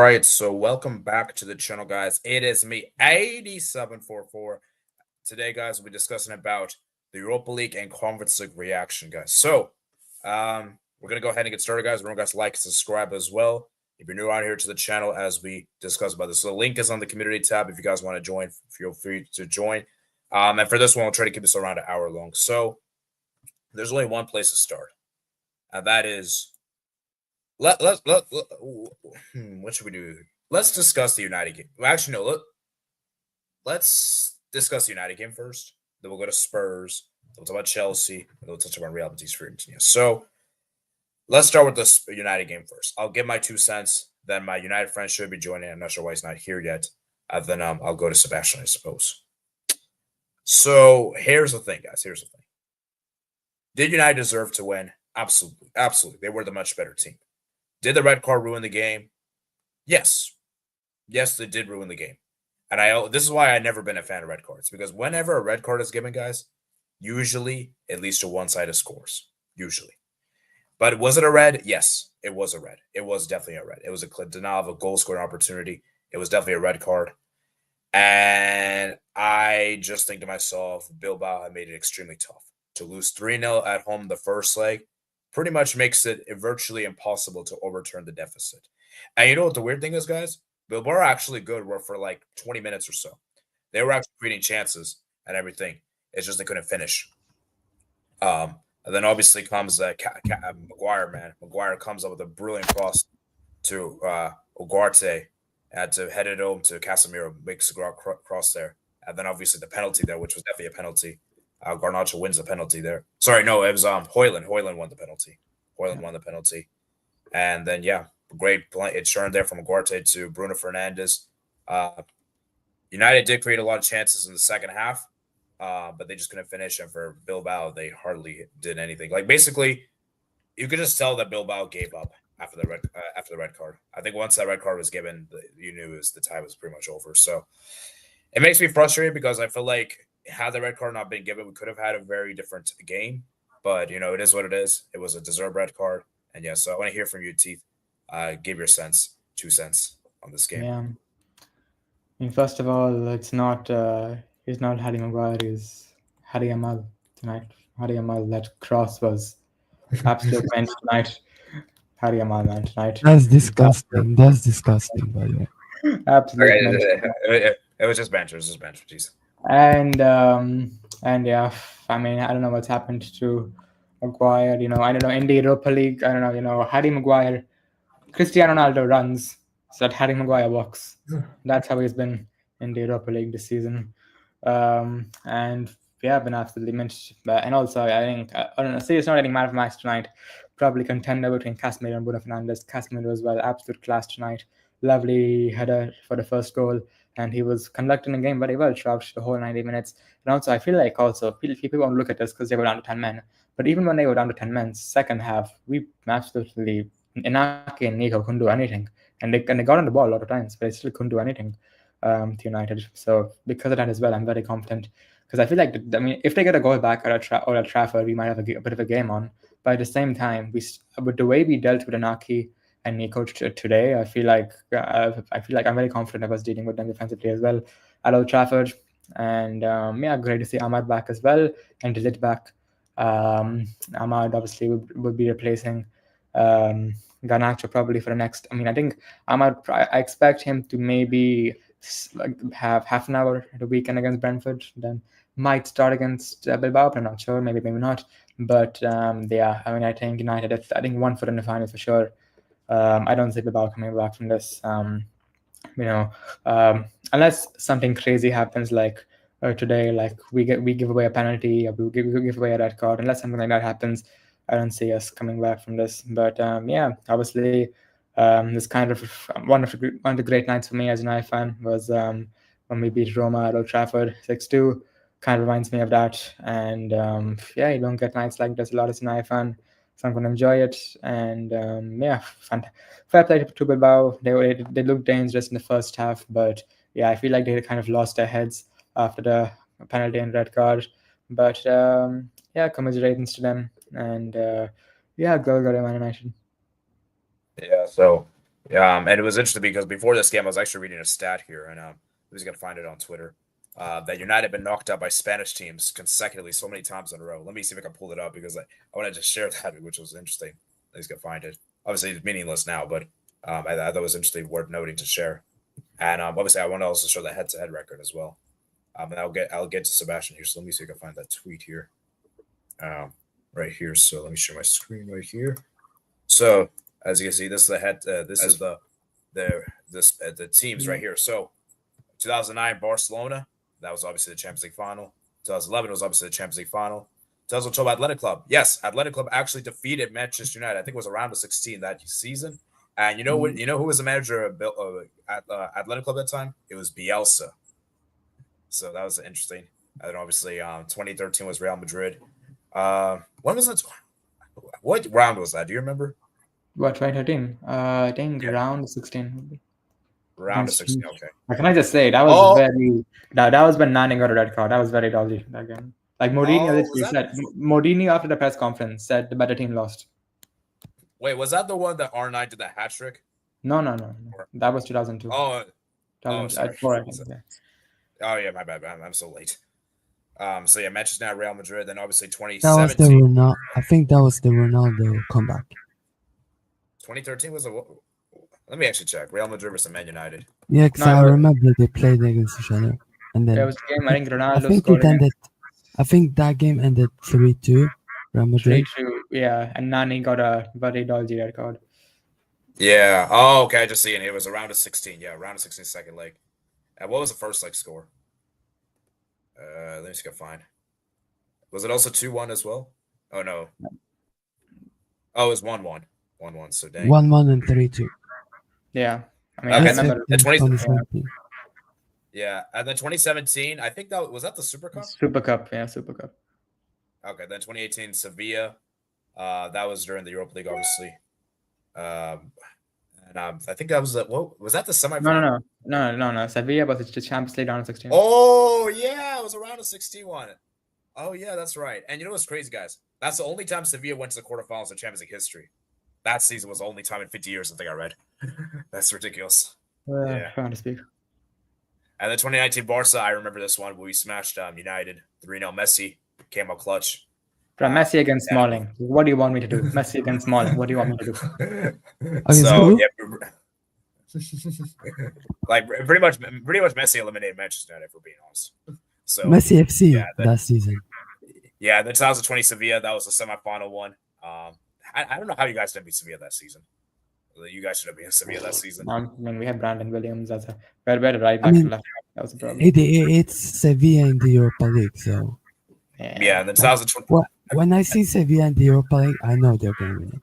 right, so welcome back to the channel, guys. It is me, 8744. Today, guys, we'll be discussing about the Europa League and Conference League reaction, guys. So, we're gonna go ahead and get started, guys. Remember, guys, like and subscribe as well. If you're new out here to the channel, as we discuss about this, so the link is on the community tab. If you guys want to join, feel free to join. And for this one, we'll try to keep this around an hour long. So, there's only one place to start, and that is what should we do? Let's discuss the United game. Well, actually, no. Let's discuss the United game first. Then we'll go to Spurs. Then we'll talk about Chelsea. And then we'll touch about Real Betis, Fiorentina. So let's start with the United game first. I'll give my 2 cents. Then my United friend should be joining. I'm not sure why he's not here yet. Then I'll go to Sebastian, I suppose. So here's the thing, guys. Here's the thing. Did United deserve to win? Absolutely. Absolutely. They were the much better team. Did the red card ruin the game? Yes. Yes, they did ruin the game. And this is why I've never been a fan of red cards, because whenever a red card is given, guys, usually it leads to one-sided scores. Usually. But was it a red? Yes, it was a red. It was definitely a red. It was a denial of a goal-scoring opportunity. It was definitely a red card. And I just think to myself, Bilbao had made it extremely tough. To lose 3-0 at home the first leg pretty much makes it virtually impossible to overturn the deficit. And you know what the weird thing is, guys? Bilbao are actually good for like 20 minutes or so. They were actually creating chances and everything. It's just they couldn't finish. And then obviously comes Maguire, man. Maguire comes up with a brilliant cross to Ugarte and to head it home to Casemiro, makes a cross there. And then obviously the penalty there, which was definitely a penalty. Garnacho wins the penalty there. Sorry, no, it was Højlund. Højlund won the penalty. Højlund won the penalty. And then, yeah, great play. It turned there from Ugarte to Bruno Fernandes. United did create a lot of chances in the second half, but they just couldn't finish. And for Bilbao, they hardly did anything. Like, basically, you could just tell that Bilbao gave up after the red card. I think once that red card was given, you knew the tie was pretty much over. So it makes me frustrated because I feel like had the red card not been given, we could have had a very different game. But, you know, it is what it is. It was a deserved red card. And, yeah, so I want to hear from you, Teeth. Give your 2 cents on this game. Yeah. I mean, first of all, it's not Harry Maguire, it's Harry Amal tonight. Harry Amal, that cross was absolute bench tonight. Harry Amal, man, tonight. That's disgusting. That's disgusting, by the way. Absolute bench. It was just banter. It was just banter. Jeez. And yeah, I mean, I don't know what's happened to Maguire. You know, I don't know, in the Europa League, I don't know, you know, Harry Maguire, Cristiano Ronaldo runs so that Harry Maguire walks. That's how he's been in the Europa League this season. And yeah, been absolutely mint. And also, I think, I don't know, serious not getting man of the match tonight. Probably contender between Casemiro and Bruno Fernandes. Casemiro as well, absolute class tonight. Lovely header for the first goal. And he was conducting the game very well throughout the whole 90 minutes. And also, I feel like people won't look at this because they were down to 10 men. But even when they were down to 10 men, second half, we absolutely, Inaki and Nico couldn't do anything. And they got on the ball a lot of times, but they still couldn't do anything to United. So because of that as well, I'm very confident. Because I feel like, if they get a goal back at Trafford, we might have a bit of a game on. But at the same time, with the way we dealt with Inaki and Nico today, I feel like I'm very confident of us dealing with them defensively as well at Old Trafford. And yeah, great to see Ahmad back as well and Dilit back. Ahmad obviously would be replacing Garnacho probably for the next. I mean, I think Ahmad, I expect him to maybe have half an hour at the weekend against Brentford, then might start against Bilbao, but I'm not sure. Maybe not. But yeah, I mean, I think United, I think 1 foot in the final for sure. I don't see Bilbao coming back from this. You know, unless something crazy happens like today, like we give away a penalty, or we give away a red card. Unless something like that happens, I don't see us coming back from this. But yeah, obviously, this kind of one of the great nights for me as an United fan was when we beat Roma at Old Trafford 6-2. Kind of reminds me of that. And yeah, you don't get nights like this a lot as an United fan. So I'm going to enjoy it. And yeah, fair play to Bilbao. They looked dangerous in the first half, but yeah, I feel like they kind of lost their heads after the penalty and red card. But yeah, commiserations to them. And yeah, go Man United. Yeah, so And it was interesting because before this game, I was actually reading a stat here, and who's gonna find it on Twitter? That United have been knocked out by Spanish teams consecutively so many times in a row. Let me see if I can pull it up because I wanted to share that, which was interesting. He's gonna find it. Obviously, it's meaningless now, but I thought it was interesting, worth noting to share. And obviously, I want to also show the head-to-head record as well. And I'll get to Sebastian here. So let me see if I can find that tweet here. Right here. So let me share my screen right here. So as you can see, this is the head. This is the teams right here. So 2009 Barcelona, that was obviously the Champions League final. 2011 was obviously the Champions League final. 2012 Athletic Club. Yes, Athletic Club actually defeated Manchester United. I think it was around the 16 that season. And you know what? You know who was the manager at Athletic Club at that time? It was Bielsa. So that was interesting. And then obviously 2013 was Real Madrid. When was it? What round was that? Do you remember? What, 2013? I think round 16. Round of 16. Okay. Can I just say that was that was when Nani got a red card. That was very dodgy that game. Like Mourinho after the press conference said the better team lost. Wait, was that the one that R9 did the hat trick? No. That was 2002. Sorry. 2004, I think. Yeah. Oh yeah, my bad. I'm so late. So yeah, Manchester United, Real Madrid, then obviously 2017. That was the Ronaldo. I think that was the Ronaldo comeback. 2013 was a. Let me actually check. Real Madrid versus Man United. Yeah, because I remember they played against each other, and then it was a game. I think Ronaldo I think scored. I think that game ended 3-2. Real Madrid. 3-2, yeah, and Nani got a very dodgy red card. Yeah. Oh, okay. I just see it. It was a round of 16. Yeah, round of 16 second leg. And what was the first leg score? Let me just go find. Was it also 2-1 as well? Oh no. Oh, it was 1-1. 1-1. So dang. 1-1 and 3-2. Yeah. I mean, Okay, I remember the 2017. Yeah, and then 2017, I think that was the Super Cup. Super Cup, yeah, Super Cup. Okay, then 2018 Sevilla, that was during the Europa League, obviously. And I think that was was that the semifinal? No. Sevilla was the Champions League round of 16. Oh yeah, it was a round of 16 one. Oh yeah, that's right. And you know what's crazy, guys? That's the only time Sevilla went to the quarterfinals of Champions League history. That season was the only time in 50 years I think I read. That's ridiculous. Yeah, trying to speak. And then 2019 Barca, I remember this one where we smashed United 3-0. Messi came up clutch. Messi against Smalling. What do you want me to do? Messi against Smalling. What do you want me to do? So yeah, like pretty much Messi eliminated Manchester United, for being honest. So Messi FC that season. Yeah, the 2020 Sevilla, that was the semifinal one. I don't know how you guys didn't beat Sevilla that season. You guys should have been in Sevilla that season. I mean, we had Brandon Williams as a better right back to left. That was a problem. It's Sevilla in the Europa League, so. Yeah, and then 2020. When I see Sevilla in the Europa League, I know they're going to win it.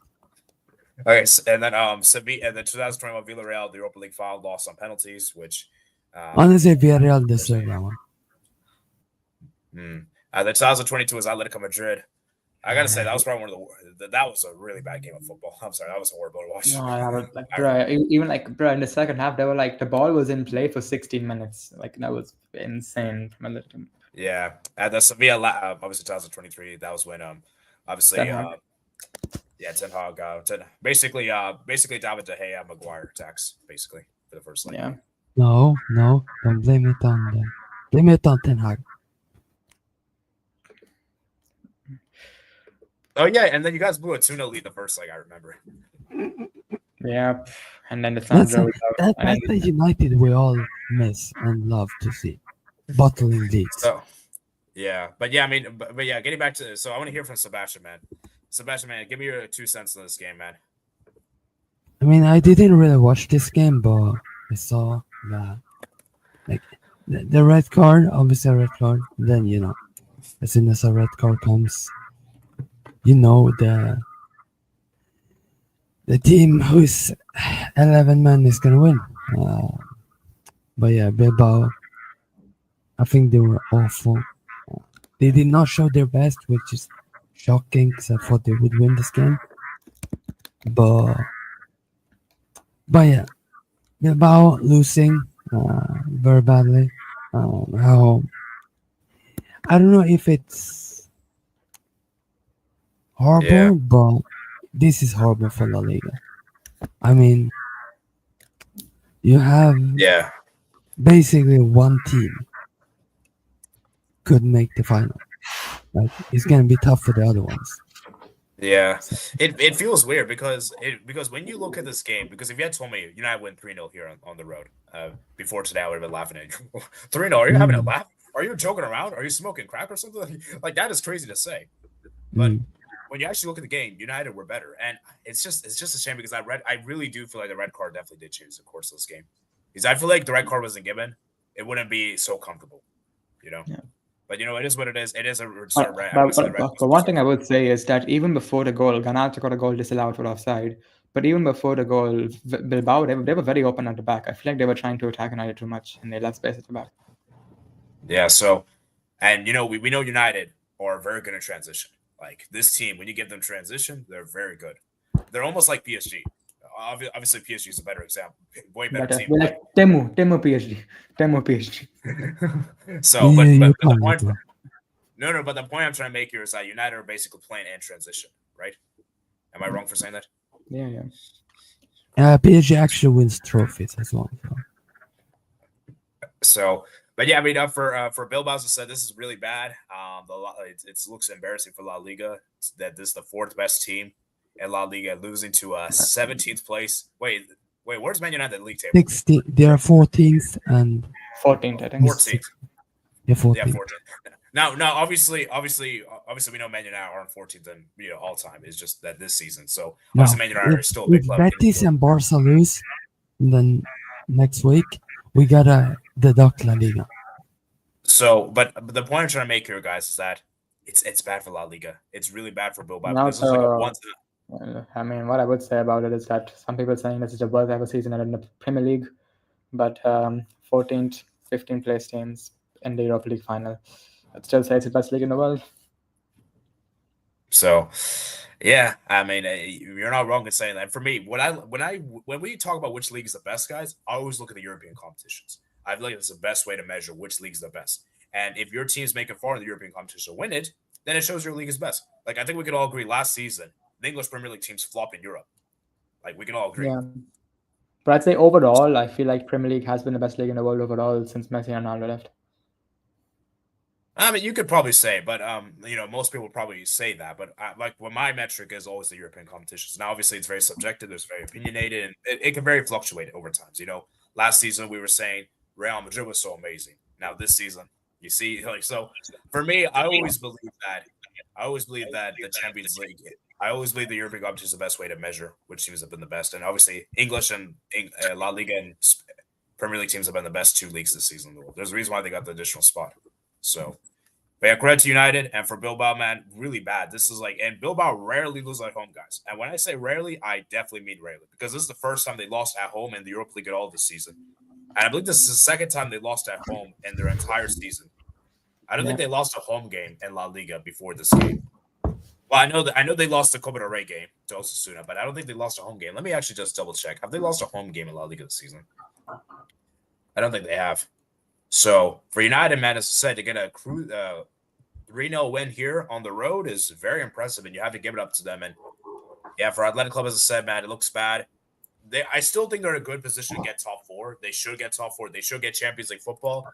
Okay, and then Sevilla, and then 2021 Villarreal, the Europa League final, lost on penalties, which. Honestly, Villarreal deserved that one. And then 2022 was Atletico Madrid. I gotta say that was probably one of that was a really bad game of football. I'm sorry, that was horrible to watch. No, in the second half, they were like the ball was in play for 16 minutes. Like that was insane from Atletico. Yeah, and the Sevilla, obviously 2023. That was when obviously Ten Hag, basically David De Gea, Maguire attacks basically for the first leg. Yeah. No, don't blame it on them. Blame it on Ten Hag. Oh yeah, and then you guys blew a 2-0 lead the first leg. I remember. Yeah, and then That's the United we all miss and love to see, bottling leads. So, yeah, but yeah, I mean, but yeah, getting back to I want to hear from Sebastian, man. Sebastian, man, give me your 2 cents on this game, man. I mean, I didn't really watch this game, but I saw that, like, the red card, obviously a red card. Then as soon as a red card comes. The team who's 11 men is gonna win. But yeah, Bilbao, I think they were awful. They did not show their best, which is shocking because I thought they would win this game. But yeah, Bilbao losing very badly. I don't know if it's horrible, but this is horrible for La Liga. I mean, You have Yeah. basically one team could make the final. Like it's gonna be tough for the other ones. Yeah, it feels weird because when you look at this game, because if you had told me United win 3-0 here on the road, before today, I would have been laughing at you. 3-0, are you having a laugh? Are you joking around? Are you smoking crack or something? Like that is crazy to say. But when you actually look at the game, United were better, and it's just a shame because I really do feel like the red card definitely did change the course of this game, because I feel like the red card wasn't given, it wouldn't be so comfortable, you know. Yeah. But it is what it is. It is a But one thing I would say is that even before the goal, Garnacho got a goal disallowed for offside. But even before the goal, Bilbao, they were very open at the back. I feel like they were trying to attack United too much, and they left space at the back. Yeah, so, and we know United are very good in transition. Like this team, when you give them transition, they're very good. They're almost like PSG. Obviously, PSG is a better example, way better team. They're like Temu PSG. So, Yeah, but the point, but the point I'm trying to make here is that United are basically playing in transition, right? Am I wrong for saying that? Yeah. PSG actually wins trophies as well. So, but yeah, I mean, for Bilbao, as I said, this is really bad. It looks embarrassing for La Liga that this is the fourth best team in La Liga, losing to 17th place. Wait, where's Man United league table? 16. They are 14th and 14th, I think. 14th. Yeah, 14th. Yeah, 14th. Now, obviously, we know Man United are on 14th and all time. It's just that this season. So obviously, Man United are still a big club. Betis and Barca lose, then next week we gotta deduct La Liga. So, but the point I'm trying to make here, guys, is that it's bad for La Liga. It's really bad for Bilbao. This is like a once. I mean, what I would say about it is that some people are saying this is the worst ever season in the Premier League, but 14th, 15th place teams in the Europa League final. It still says it's the best league in the world. So, yeah, I mean, you're not wrong in saying that. For me, when we talk about which league is the best, guys, I always look at the European competitions. I feel like it's the best way to measure which league is the best. And if your team's making far in the European competition to win it, then it shows your league is best. Like I think we could all agree last season, the English Premier League teams flop in Europe. Like we can all agree. Yeah. But I'd say overall, I feel like Premier League has been the best league in the world overall since Messi and Ronaldo left. I mean, you could probably say, but most people probably say that. But my metric is always the European competitions. Now, obviously, it's very subjective. It's very opinionated, and it can very fluctuate over times. Last season we were saying Real Madrid was so amazing. Now this season, you see, so for me, I always believe that the Champions League. I always believe the European competition is the best way to measure which teams have been the best, and obviously English and La Liga and Premier League teams have been the best two leagues this season in the world. There's a reason why they got the additional spot. So, but yeah, credit to United, and for Bilbao, man, really bad. This is and Bilbao rarely lose at home, guys. And when I say rarely, I definitely mean rarely, because this is the first time they lost at home in the Europa League at all this season. And I believe this is the second time they lost at home in their entire season. I don't think they lost a home game in La Liga before this game. Well, I know they lost the Copa del Rey game to Osasuna, but I don't think they lost a home game. Let me actually just double check. Have they lost a home game in La Liga this season? I don't think they have. So for United, man, as I said, to get a 3-0 win here on the road is very impressive, and you have to give it up to them. And yeah, for Athletic Club, as I said, man, it looks bad. I still think they're in a good position to get top four. They should get top four. They should get Champions League football.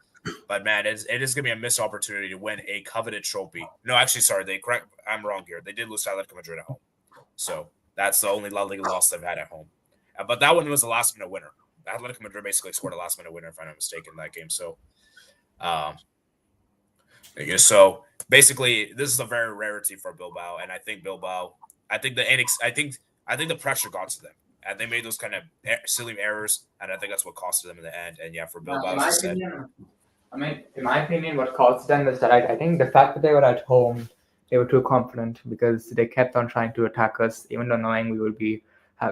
But man, it is going to be a missed opportunity to win a coveted trophy. No, actually, sorry, I'm wrong here. They did lose to Atletico Madrid at home, so that's the only La Liga loss they've had at home. But that one was a last-minute winner. Atletico Madrid basically scored a last-minute winner, if I'm not mistaken, in that game. So, so basically, this is a very rarity for Bilbao, and I think the pressure got to them, and they made those kind of silly errors, and I think that's what costed them in the end. And yeah, for Bilbao, in my opinion, what caused them is that I think the fact that they were at home, they were too confident because they kept on trying to attack us, even though knowing we would be.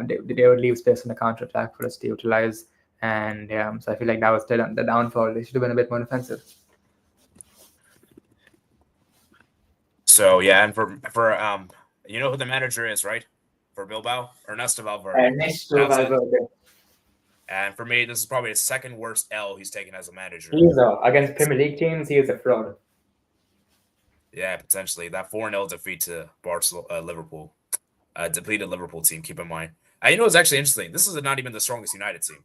They would leave space on the counter attack for us to utilize, and so I feel like that was still the downfall. They should have been a bit more defensive. So yeah, and for who the manager is, right? For Bilbao, Ernesto Valverde. And for me, this is probably his second worst L he's taken as a manager. Against Premier League teams, he is a fraud. Yeah, potentially. That 4-0 defeat to Liverpool. Depleted Liverpool team, keep in mind. It's actually interesting. This is not even the strongest United team.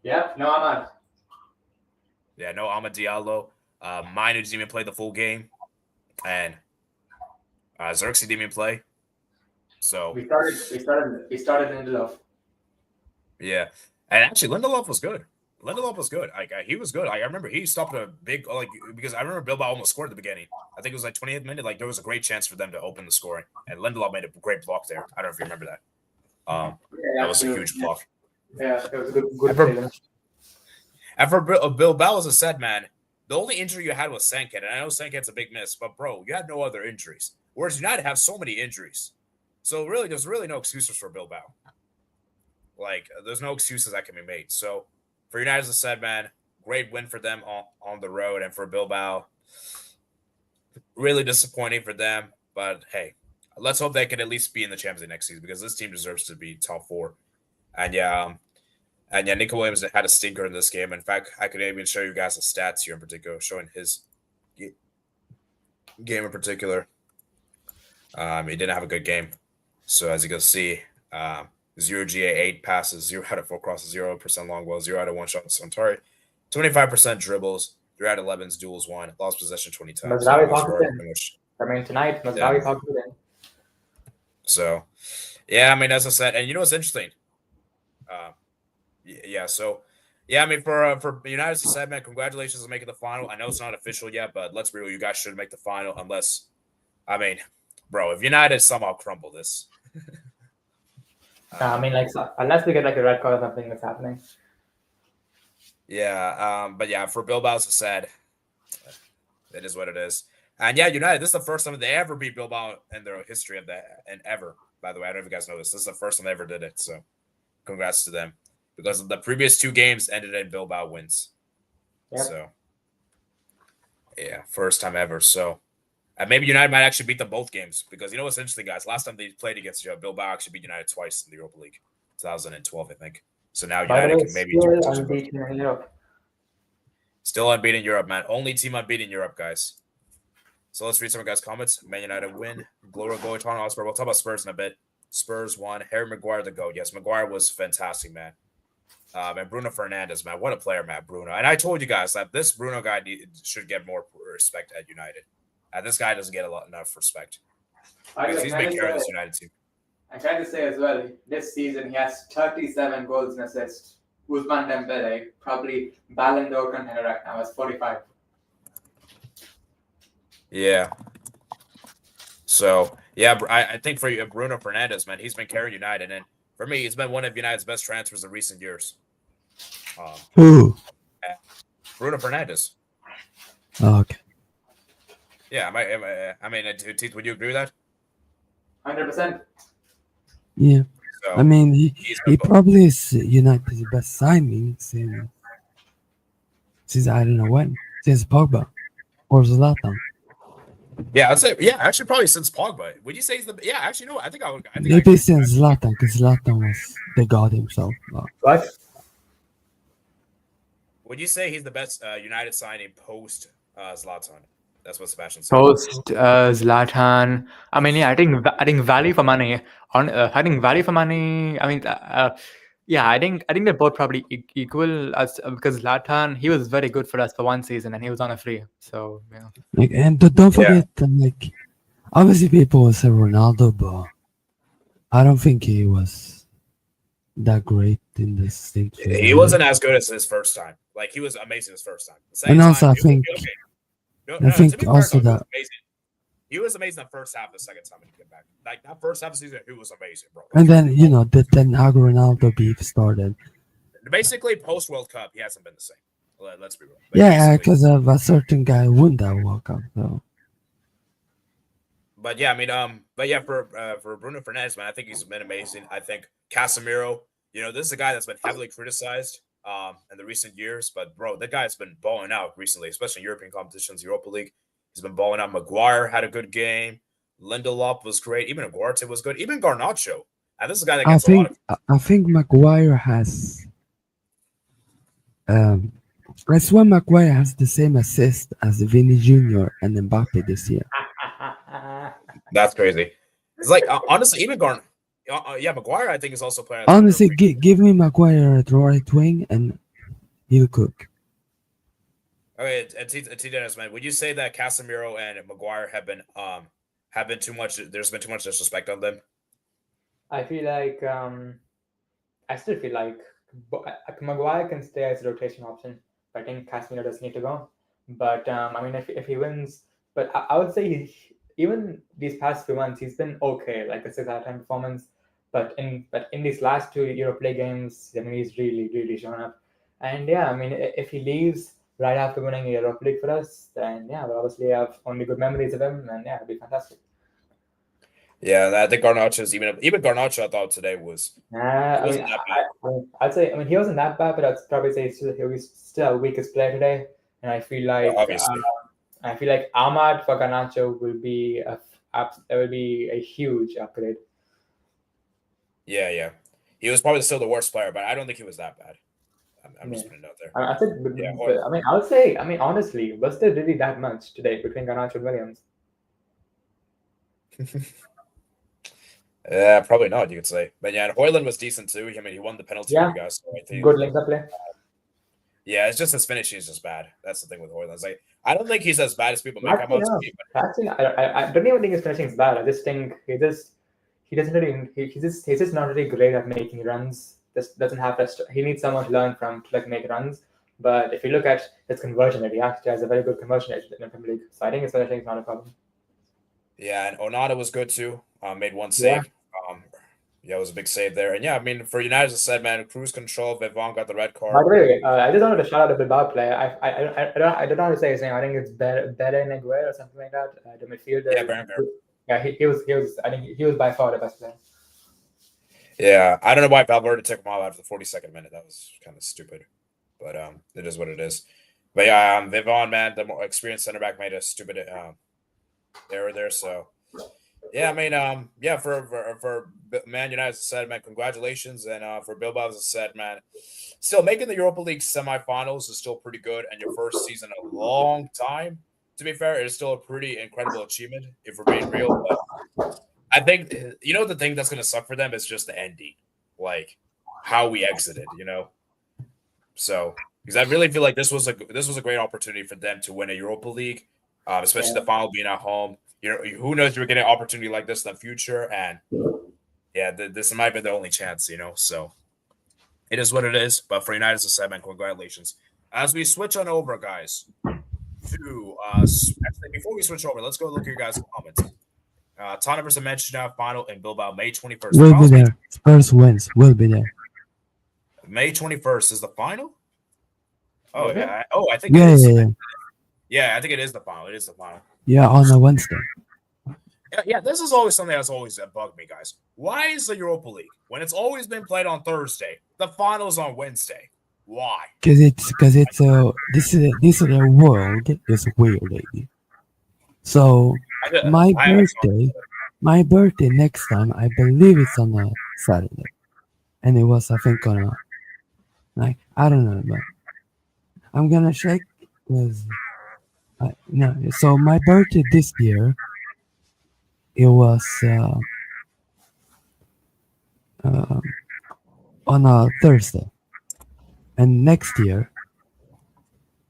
Yeah, no, I'm not. Yeah, no Amad Diallo. Minu didn't even play the full game, and Xerxes didn't even play. So We started Lindelof. yeah, and actually Lindelof was good. Lindelof was good. Like he was good. Like, I remember he stopped a big because I remember Bilbao almost scored at the beginning. I think it was like 20th minute. Like there was a great chance for them to open the scoring, and Lindelof made a great block there. I don't know if you remember that. That was a huge block. Yeah, it was a good Ever- play. And for Bilbao, as I said, man, the only injury you had was Sanket. And I know Sanket's a big miss, but bro, you had no other injuries. Whereas United have so many injuries. So really, there's really no excuses for Bilbao. Like, there's no excuses that can be made. So for United, as I said, man, great win for them on the road. And for Bilbao, really disappointing for them. But hey, let's hope they can at least be in the Champions League next season because this team deserves to be top four. And yeah, Nico Williams had a stinker in this game. In fact, I could even show you guys the stats here in particular, showing his game in particular. He didn't have a good game. So as you can see, 0 GA, 8 passes, 0 out of 4 crosses, 0% long balls, 0 out of 1 shots on target, 25% dribbles, 3 out of 11's duels won, lost possession 20 times. I mean, tonight, Mazraoui talked to them. So, yeah, I mean, as I said, and you know what's interesting? Yeah, so yeah, I mean for United, as I said, man, congratulations on making the final. I know it's not official yet, but let's be real, you guys should make the final unless, I mean, bro, if United somehow crumble this. I mean, like, unless we get like a red card or something that's happening. Yeah, but yeah, for Bilbao, as I said, it is what it is. And yeah, United, this is the first time they ever beat Bilbao in their history of that, and ever. By the way, I don't know if you guys know this. This is the first time they ever did it, so congrats to them. Because the previous 2 games ended in Bilbao wins. Yep. So, yeah, first time ever. So, maybe United might actually beat them both games. Because you know what's interesting, guys? Last time they played against Bilbao actually beat United twice in the Europa League. 2012, I think. So now United can maybe still unbeaten in Europe. Still unbeaten in Europe, man. Only team unbeaten in Europe, guys. So let's read some of guys' comments. Man United win. Glory Tottenham Hotspur. We'll talk about Spurs in a bit. Spurs won. Harry Maguire the GOAT. Yes, Maguire was fantastic, man. And Bruno Fernandes, man, what a player, man, Bruno. And I told you guys that this Bruno guy should get more respect at United. And this guy doesn't get enough respect. Because he's been carrying this United team. I'm trying to say as well, this season he has 37 goals and assists. Ousmane Dembele, probably Ballon d'Or contender right now, has 45. Yeah. So, yeah, I think for Bruno Fernandes, man, he's been carrying United. And for me, he's been one of United's best transfers in recent years. Who? Bruno Fernandes. Oh, okay. Yeah, I mean, Teeth, would you agree with that? 100%. Yeah. So, I mean, he probably is United's best signing since I don't know when. Since Pogba or Zlatan. Yeah, I'd say actually probably since Pogba. Would you say he's the actually no, I think I would Maybe since Zlatan, because Zlatan was the god himself. What? Would you say he's the best United signing post Zlatan? That's what Sebastian said. Post Zlatan. I mean, yeah, I think value for money. I think value for money. I mean, yeah, I think they're both probably equal as because Zlatan, he was very good for us for one season and he was on a free. So yeah. Like, and don't forget, like, obviously people will say Ronaldo, but I don't think he was that great in this stage. He wasn't as good as his first time. Like he was amazing his first time. And also, I think also that he was amazing the first half. The second time when he came back, like that first half of the season, he was amazing, bro. And then then Ronaldo beef started. Basically, post World Cup, he hasn't been the same. Let's be real. Yeah, because of a certain guy won that World Cup. So. But yeah, I mean, but yeah, for Bruno Fernandes, man, I think he's been amazing. I think Casemiro, this is a guy that's been heavily criticized in the recent years, but bro, that guy's been balling out recently, especially in European competitions, Europa League. He's been balling out. Maguire had a good game. Lindelof was great. Even Ugarte was good. Even Garnacho. And this is a guy that gets a lot of. I think Maguire has. I swear Maguire has the same assist as Vinny Jr. and Mbappe this year. That's crazy. It's like honestly, even Yeah, Maguire I think is also playing. Honestly, give me Maguire at right wing and he'll cook. Okay, T Dennis, man, would you say that Casemiro and Maguire have been too much? There's been too much disrespect on them. I feel like I still feel like Maguire can stay as a rotation option. But I think Casemiro does need to go. But I mean, if he wins, but I would say even these past few months he's been okay, like a 6 out of 10 performance. But in these last two Europa League games, I mean, he's really shown up. And yeah, I mean, if he leaves right after winning a Europa League for us, then yeah, we'll obviously have only good memories of him, and yeah, it'd be fantastic. Yeah, I think Garnacho's even Garnacho I thought today was I wasn't mean, that bad. I'd say, I mean, he wasn't that bad, but I'd probably say he was still our weakest player today. And Obviously. I feel like Ahmad for Garnacho will be a huge upgrade. Yeah. He was probably still the worst player, but I don't think he was that bad. I'm just putting it out there. I think, Yeah, I mean, I would say, I mean, honestly, was there really that much today between Garnacho and Williams? Yeah, probably not. You could say, but yeah, and Hoyland was decent too. I mean, he won the penalty, Yeah, you guys. So I think good link-up play. Yeah, it's just his finishing is just bad. That's the thing with Hoyland. Like, I don't think he's as bad as people make him Actually, out to no. be. Actually, I don't even think his finishing is bad. I just think he doesn't really he's just not really great at making runs. Just doesn't have that. He needs someone to learn from to like make runs. But if you look at his conversion rate, he actually has a very good conversion rate in the Premier League. So I think his finishing is not a problem. Yeah, and Onana was good too. Made one save. Yeah, it was a big save there. And yeah, I mean, for United, as I said, man, cruise control. Vivon got the red card. By the way, I just wanted to shout out the Bilbao player. I don't know how to say his name. I think it's Bere Neguer or something like that. The midfielder. Yeah, Baron. Yeah, he was. I think he was by far the best player. Yeah, I don't know why Valverde took him off after the 42nd minute. That was kind of stupid, but it is what it is. But yeah, Vivon, man, the more experienced center back made a stupid error there. So yeah, I mean, yeah, for Man United, as I said, man, congratulations, and for Bilbao, as I said, man, still making the Europa League semifinals is still pretty good, and your first season in a long time. To be fair, it is still a pretty incredible achievement if we're being real. But I think the thing that's going to suck for them is just the ending, like how we exited, So because I really feel like this was a great opportunity for them to win a Europa League, especially the final being at home. Who knows you're getting an opportunity like this in the future, and yeah, this might be the only chance, So it is what it is. But for United, as I said, man, congratulations. As we switch on over, guys, to actually before we switch over, let's go look at your guys' comments. Tottenham versus Manchester United final in Bilbao, May 21st. We'll be there. Spurs wins. We'll be there. May 21st is the final? Oh, Okay. yeah. Oh, I think Yeah, it is. yeah. Yeah, I think it is the final. It is the final. Yeah, on a Wednesday. Yeah, this is always something that's always bugged me, guys. Why is the Europa League, when it's always been played on Thursday, the finals on Wednesday? Why? Because it's this is the world is weird, lady. So my birthday next time, I believe it's on a Saturday, and it was I think on a I don't know, but I'm gonna check because no. So my birthday this year, it was on a Thursday, and next year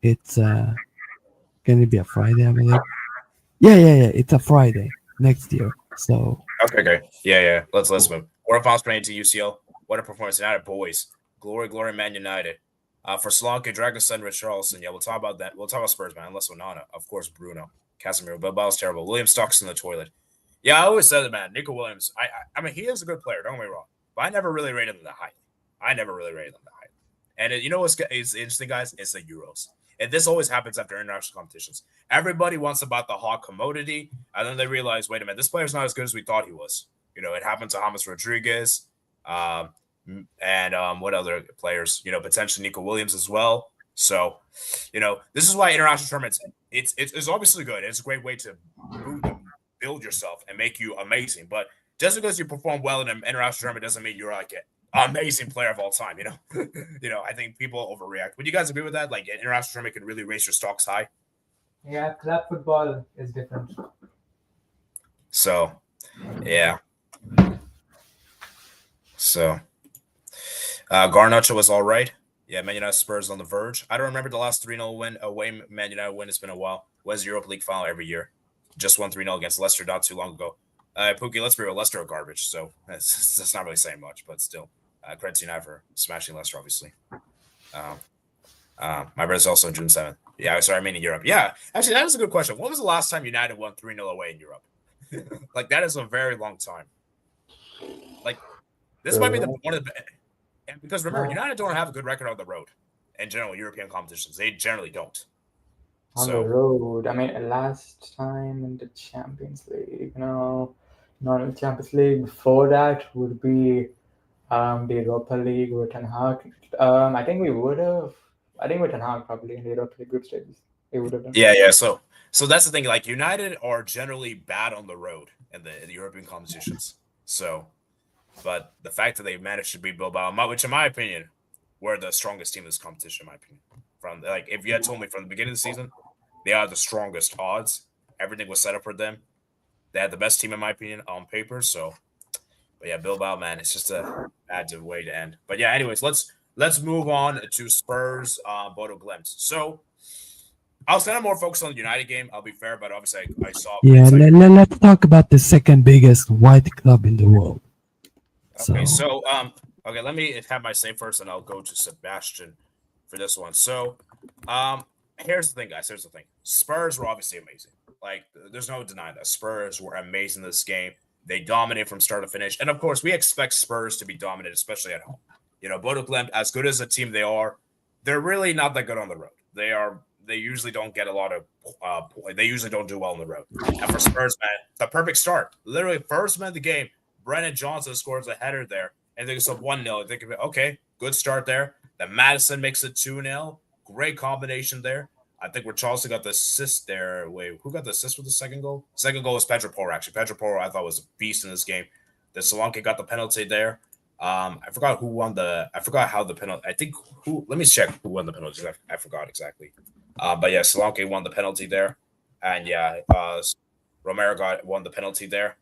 it's gonna be a Friday, I believe. Yeah. It's a Friday next year. So okay. Yeah. Let's move. Quarterfinals playing to UCL. What a performance! United boys. Glory, Man United. For Solanke, Dragonson, Richarlison. Yeah, we'll talk about that. We'll talk about Spurs, man. Unless Onana, of course, Bruno, Casemiro. Bilbao's terrible. William Stock's in the toilet. Yeah, I always said it, man. Nico Williams. I mean, he is a good player. Don't get me wrong, but I never really rated him that high. And you know what's interesting, guys? It's the Euros. And this always happens after international competitions. Everybody wants about the hot commodity, and then they realize, wait a minute, this player's not as good as we thought he was. It happened to James Rodriguez, and what other players? Potentially Nico Williams as well. So, this is why international tournaments it's obviously good. It's a great way to build yourself and make you amazing. But just because you perform well in an international tournament doesn't mean you're like an amazing player of all time. I think people overreact. Would you guys agree with that? Like an international tournament can really raise your stocks high. Yeah, club football is different. So, yeah. So Garnacho was all right. Yeah, Man United Spurs on the verge. I don't remember the last 3-0 win away. Man United win. It's been a while. Was Europa League final every year. Just won 3-0 against Leicester not too long ago. Pookie, let's be real. Leicester are garbage. So that's not really saying much, but still. Credit to United for smashing Leicester, obviously. My brother's also on June 7th. Yeah, sorry, I mean in Europe. Yeah, actually, that is a good question. When was the last time United won 3-0 away in Europe? Like, that is a very long time. Like, this might be one of the... And because remember, United don't have a good record on the road in general European competitions. They generally don't. On the road. I mean, last time in the Champions League, not in the Champions League. Before that would be the Europa League with Ten Hag. I think we would have. I think with Ten Hag probably in the Europa League group stages. We would have done. Yeah. So that's the thing. Like, United are generally bad on the road in the European competitions. So, but the fact that they managed to beat Bilbao, which in my opinion, were the strongest team in this competition, in my opinion. From like, if you had told me from the beginning of the season, they are the strongest odds. Everything was set up for them. They had the best team, in my opinion, on paper. So, but yeah, Bilbao, man, it's just a bad way to end. But yeah, anyways, let's move on to Spurs, Bodo Glimt. So I was kind of more focused on the United game. I'll be fair, but obviously I saw. Yeah, let's talk about the second biggest white club in the world. Okay, so okay, let me have my say first, and I'll go to Sebastian for this one. So, here's the thing, guys. Here's the thing. Spurs were obviously amazing. Like, there's no denying that Spurs were amazing in this game. They dominated from start to finish, and of course, we expect Spurs to be dominant, especially at home. You know, Bodo Glimt, as good as a team they are, they're really not that good on the road. They usually don't get a lot of. They usually don't do well on the road. And for Spurs, man, the perfect start. Literally, first minute of the game, Brennan Johnson scores a header there, and they go up 1-0. They could be okay, good start there. Then Madison makes it 2-0. Great combination there. I think Richarlison got the assist there. Wait, who got the assist with the second goal? Second goal was Pedro Porro, actually. Pedro Porro, I thought, was a beast in this game. The Solanke got the penalty there. I forgot who won I forgot how the penalty. I think let me check who won the penalty. I forgot exactly. But yeah, Solanke won the penalty there. And yeah, Romero won the penalty there.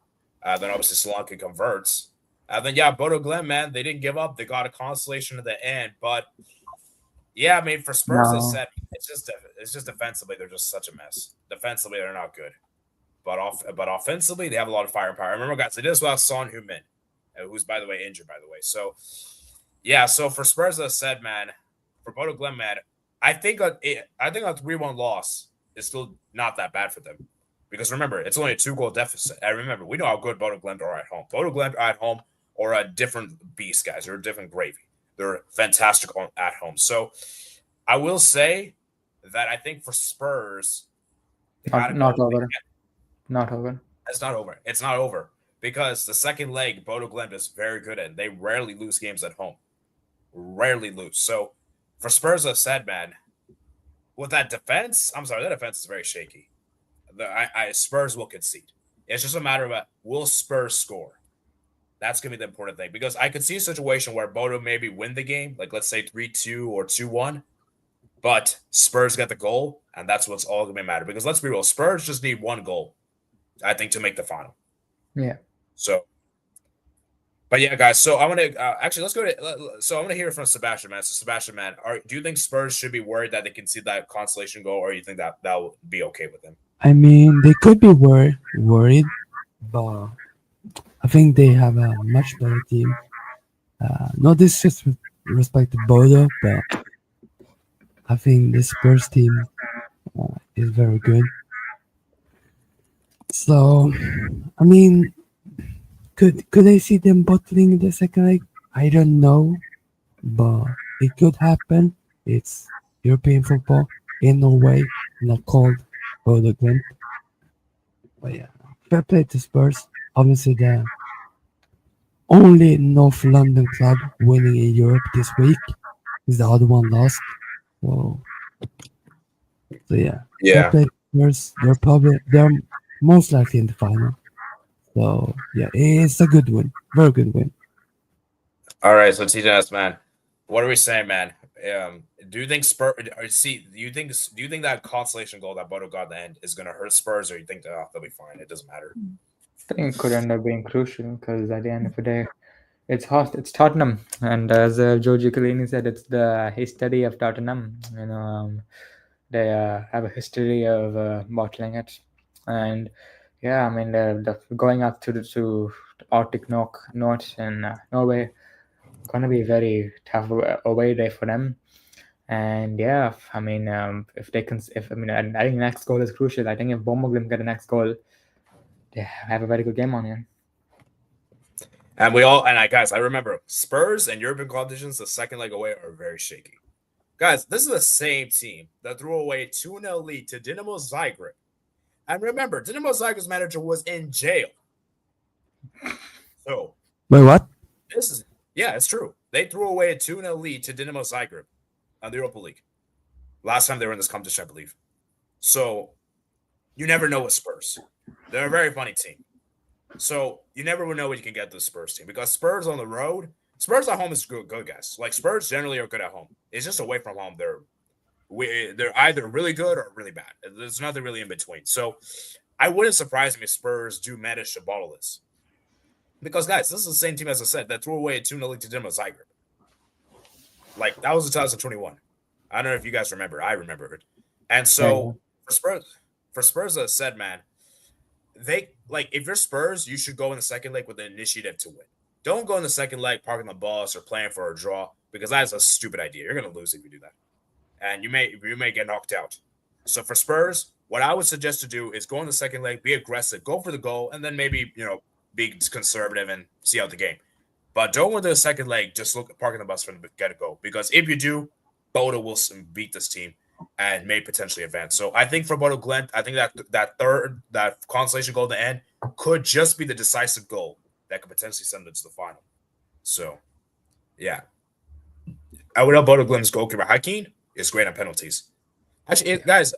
Then obviously Solanke converts. Then yeah, Bodo Glimt, man, they didn't give up. They got a consolation at the end. But yeah, I mean, for Spurs, I said it's just defensively they're just such a mess. Defensively they're not good, but offensively they have a lot of firepower. I remember, guys, it is without Son Heung-min, who's by the way injured, by the way. So yeah, so for Spurs, as I said, man, for Bodo Glimt, man, I think a 3-1 loss is still not that bad for them. Because remember, it's only a 2-goal deficit. And remember, we know how good Bodo Glimt are at home. Bodo Glimt at home are a different beast, guys. They're a different gravy. They're fantastic at home. So I will say that I think for Spurs, not over. Not over. It's not over. It's not over. Because the second leg, Bodo Glimt is very good at. They rarely lose games at home. Rarely lose. So for Spurs, as I said, man, with that defense, that defense is very shaky. Spurs will concede. It's just a matter of will Spurs score? That's going to be the important thing, because I could see a situation where Bodo maybe win the game, like let's say 3-2 or 2-1, but Spurs get the goal, and that's what's all going to matter. Because let's be real, Spurs just need one goal, I think, to make the final. Yeah. So, but yeah, guys. So I want to actually let's go to. So I want to hear from Sebastian, man. So Sebastian, man, do you think Spurs should be worried that they can see that consolation goal, or do you think that will be okay with them? I mean, they could be worried, but I think they have a much better team. No disrespect to Bodo, but I think the Spurs team is very good. So, I mean, could I see them bottling the second leg? I don't know, but it could happen. It's European football in Norway, not called Bodo Glimt. But yeah, fair play to Spurs. Obviously, the only North London club winning in Europe this week is the other one lost. So yeah. Fair play to Spurs. They're most likely in the final. So yeah, it's a good win. Very good win. All right, so TJS, man, what are we saying, man? Do you think Spurs? Do you think that consolation goal that Bodo got at the end is going to hurt Spurs, or you think they'll be fine? It doesn't matter. I think it could end up being crucial, because at the end of the day, It's hot. It's Tottenham, and as Giorgio Chiellini said, it's the history of Tottenham. They have a history of bottling it, and yeah, I mean they're going up to Arctic North in Norway. Gonna be a very tough away day for them. And yeah, I mean, if they can, if I mean, I think next goal is crucial. I think if Bournemouth get the next goal, they have a very good game on here. And I remember Spurs and European competitions, the second leg away are very shaky. Guys, this is the same team that threw away 2-0 lead to Dinamo Zagreb. And remember, Dinamo Zagreb's manager was in jail. So, Wait, what? it's true. They threw away a 2-0 lead to Dinamo Zagreb on the Europa League. Last time they were in this competition, I believe. So, you never know with Spurs. They're a very funny team. So, you never will know what you can get this Spurs team. Because Spurs on the road, Spurs at home is good, guys. Like, Spurs generally are good at home. It's just away from home. They're either really good or really bad. There's nothing really in between. So, I wouldn't surprise me if Spurs do manage to bottle this. Because, guys, this is the same team, as I said, that threw away a 2-0 to Dinamo Zagreb. Like, that was in 2021. I don't know if you guys remember. I remember it. And so, for Spurs, as I said, man, if you're Spurs, you should go in the second leg with the initiative to win. Don't go in the second leg parking the bus or playing for a draw, because that is a stupid idea. You're going to lose if you do that. And you may get knocked out. So, for Spurs, what I would suggest to do is go in the second leg, be aggressive, go for the goal, and then maybe, be conservative and see out the game. But don't win the second leg, just parking the bus from the get-go. Because if you do, Bodo will beat this team and may potentially advance. So I think for Bodo Glimt, I think that consolation goal at the end could just be the decisive goal that could potentially send them to the final. So, yeah. I would know Bodo Glimt's goalkeeper, Hakeem, is great on penalties. Actually, guys,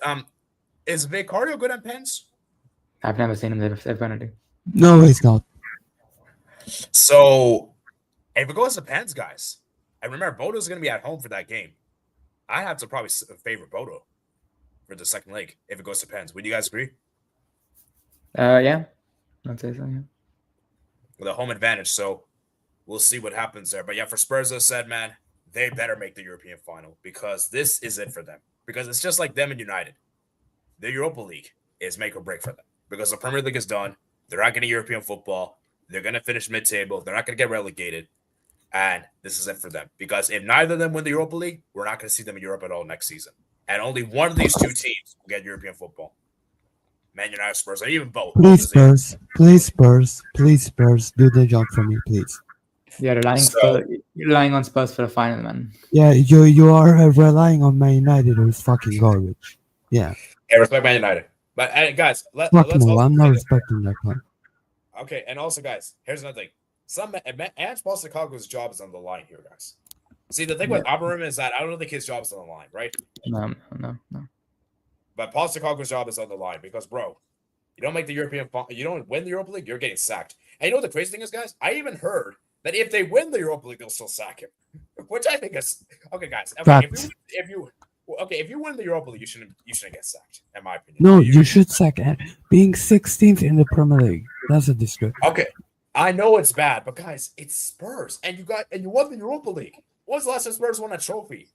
is Vicario good on pens? I've never seen him save penalty. No, he's not. So, if it goes to pens, guys, and remember, Bodo's going to be at home for that game. I have to probably favor Bodo for the second leg if it goes to pens. Would you guys agree? Yeah, I'd say so, yeah. With a home advantage, so we'll see what happens there. But yeah, for Spurs, as I said, man, they better make the European final because this is it for them. Because it's just like them and United. The Europa League is make or break for them because the Premier League is done. They're not getting European football. They're going to finish mid-table. They're not going to get relegated. And this is it for them. Because if neither of them win the Europa League, we're not going to see them in Europe at all next season. And only one of these two teams will get European football. Man United, Spurs, or even both. Please, Spurs, do the job for me, please. Yeah, relying on Spurs for the final, man. Yeah, you are relying on Man United, who's fucking garbage. Yeah. Hey, respect Man United. But guys, let's no, I'm not respecting that one. Okay, and also, guys, here's another thing. Ange Postecoglou's job is on the line here, guys. See, the thing with Amorim is that I don't think his job is on the line, right? No. But Postecoglou's job is on the line because, bro, you don't make the you don't win the Europa League, you're getting sacked. And you know what the crazy thing is, guys? I even heard that if they win the Europa League, they'll still sack him, which I think is okay, guys. Okay, if you win the Europa League, you shouldn't get sacked, in my opinion. No, you should sack him. Being 16th in the Premier League, that's a disgrace. Okay, I know it's bad, but guys, it's Spurs, and you won the Europa League. When was the last time Spurs won a trophy?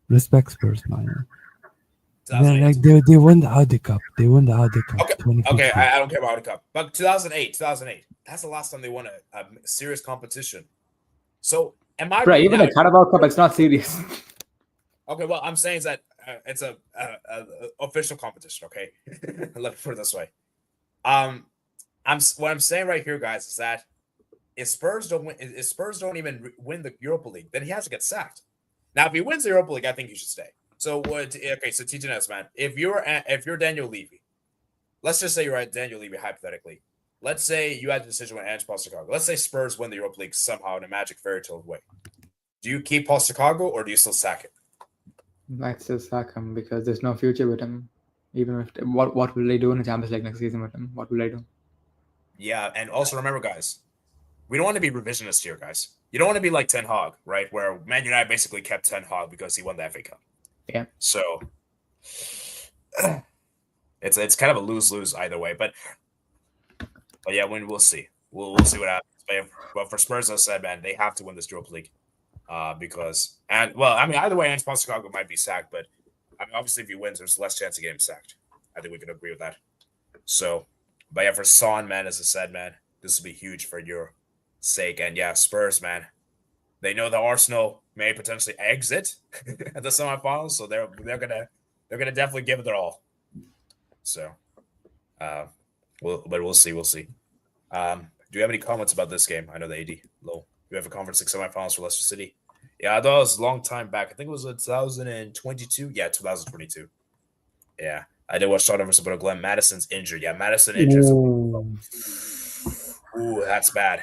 Respect Spurs, man. They won the Audi Cup. They won the Audi Cup. Okay, I don't care about Audi Cup. But 2008. That's the last time they won a serious competition. So, even the Carabao Cup, it's not serious. Okay, well, I'm saying is that it's a official competition. Okay, let me put it this way. What I'm saying right here, guys, is that if Spurs don't even win the Europa League, then he has to get sacked. Now, if he wins the Europa League, I think he should stay. So so TGNS, man, if you're Daniel Levy, let's just say you're at Daniel Levy hypothetically. Let's say you had a decision with Ange Postecoglou. Let's say Spurs win the Europa League somehow in a magic fairy tale way. Do you keep Postecoglou or do you still sack him? I'd still sack him because there's no future with him. Even if what will they do in the Champions League next season with him? What will they do? Yeah, and also remember, guys, we don't want to be revisionist here, guys. You don't want to be like Ten Hag, right? Where Man United basically kept Ten Hag because he won the FA Cup. Yeah. So it's kind of a lose-lose either way, but yeah, we'll see. We'll see what happens. But for Spurs, as I said, man, they have to win this Europa League. Either way, Ange Postecoglou might be sacked, but I mean, obviously, if he wins, there's less chance of getting sacked. I think we can agree with that. So, but yeah, for Son, man, as I said, man, this will be huge for your sake. And yeah, Spurs, man, they know that Arsenal may potentially exit at the semifinals, so they're gonna definitely give it their all. So, we'll see. Do you have any comments about this game? I know the AD low. You have a Conference League semifinals for Leicester City. Yeah, I thought it was a long time back. I think it was 2022. Yeah, 2022. Yeah, I did watch Tottenham versus Glenn. Madison's injured. Yeah, Madison injured. Ooh, that's bad.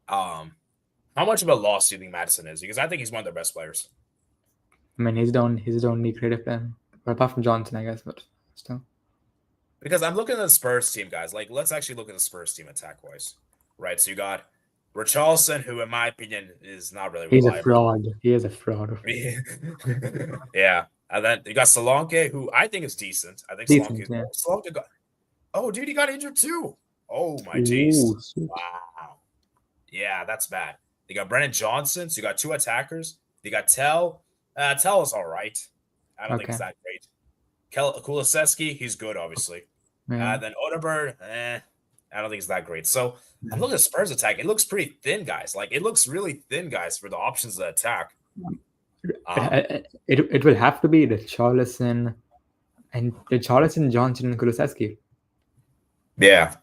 How much of a loss do you think Madison is? Because I think he's one of their best players. I mean, he's the only creative player, apart from Johnson, I guess, but still. Because I'm looking at the Spurs team, guys. Like, let's actually look at the Spurs team attack-wise, right? So you got Richarlison, who, in my opinion, is not really reliable. He's a fraud. He is a fraud. Yeah. And then you got Solanke, who I think is decent. I think Solanke got... Oh, dude, he got injured too. Oh, my jeez. Wow. Yeah, that's bad. You got Brennan Johnson. So you got two attackers. You got Tell. Tell is all right. I don't think it's that great. Kulusevski, he's good, obviously. Then Odegaard, I don't think it's that great. So I'm looking at Spurs attack. It looks pretty thin, guys. Like, it looks really thin, guys, for the options of attack. It will have to be Richarlison, Johnson, and Kulusevski. Yeah.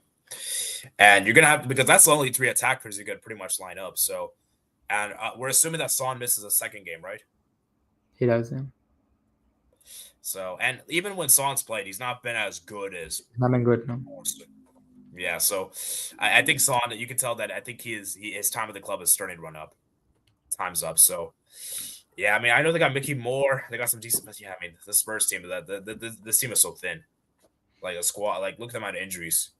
And you're going to have, because that's the only three attackers you could pretty much line up. So, and we're assuming that Son misses a second game, right? He does, yeah. So, and even when Son's played, he's not been as good as. Not been good, no. Yeah, so I think Son, you can tell that I think his time at the club is starting to run up. Time's up. So, yeah, I mean, I know they got Mickey Moore. They got some decent, but yeah, I mean, the Spurs team, this team is so thin. Like a squad, like look at the amount of injuries.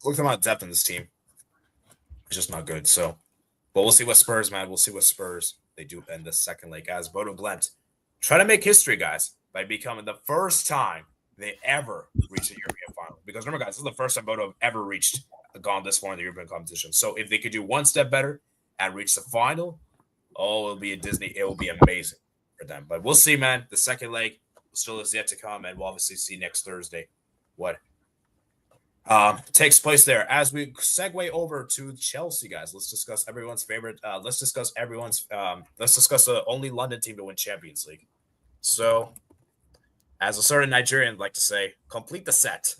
Look at the amount of depth in this team. It's just not good. So, but we'll see what Spurs, man. We'll see what Spurs they do in the second leg as Bodo Glimt try to make history, guys, by becoming the first time they ever reached a European final. Because remember, guys, this is the first time Bodo have ever gone this far in the European competition. So if they could do one step better and reach the final, it'll be it will be amazing for them. But we'll see, man. The second leg still is yet to come, and we'll obviously see next Thursday what takes place there. As we segue over to Chelsea, guys, let's discuss everyone's favorite. Let's discuss the only London team to win Champions League. So, as a certain Nigerian like to say, complete the set.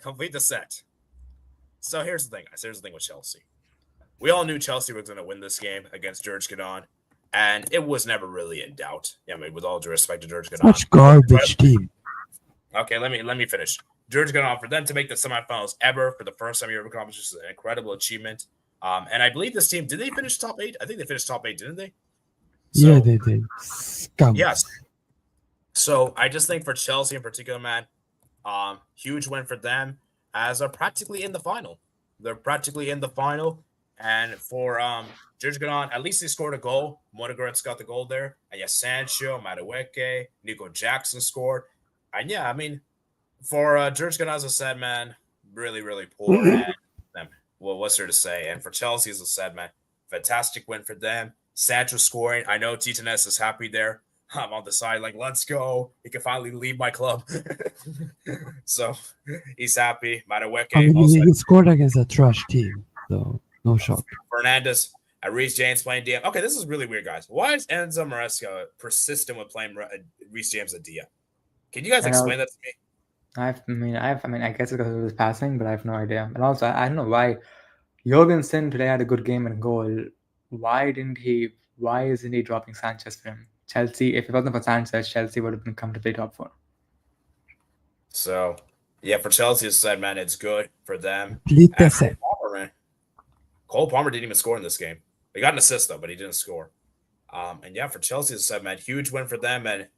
Complete the set. So here's the thing, guys. Here's the thing with Chelsea. We all knew Chelsea was going to win this game against Djugarden, and it was never really in doubt. Yeah, I mean, with all due respect to Djugarden. Such garbage team. Okay, let me finish. Djugarden, for them to make the semifinals ever for the first time in European competition is an incredible achievement. And I believe this team, did they finish top 8? I think they finished top 8, didn't they? So, yeah, they did. Scum. Yes. So I just think for Chelsea in particular, man, huge win for them as they're practically in the final. They're practically in the final. And for Djugarden, at least they scored a goal. Modegaard's got the goal there. And yeah, Sancho, Madueke, Nico Jackson scored. And yeah, I mean, for Djugarden, as I said, man, really, really poor. And them. Well, what's there to say? And for Chelsea, as I said, man, fantastic win for them. Sancho scoring. I know Titanes is happy there. I'm on the side, like, let's go. He can finally leave my club. So he's happy. Madueke. I mean, he scored against a trash team, so no shock. Fernandes, Reece James playing DM. Okay, this is really weird, guys. Why is Enzo Maresca persistent with playing Reece James at DM? Can you guys explain that to me? I guess it's because it was passing, but I have no idea. And also, I don't know why Jorgensen today had a good game and goal. Why isn't he dropping Sanchez for him? Chelsea, if it wasn't for Sanchez, Chelsea would have been comfortably top 4. So, yeah, for Chelsea, as I said, man, it's good for them. Cole Palmer didn't even score in this game. He got an assist, though, but he didn't score. And yeah, for Chelsea, as I said, man, huge win for them. And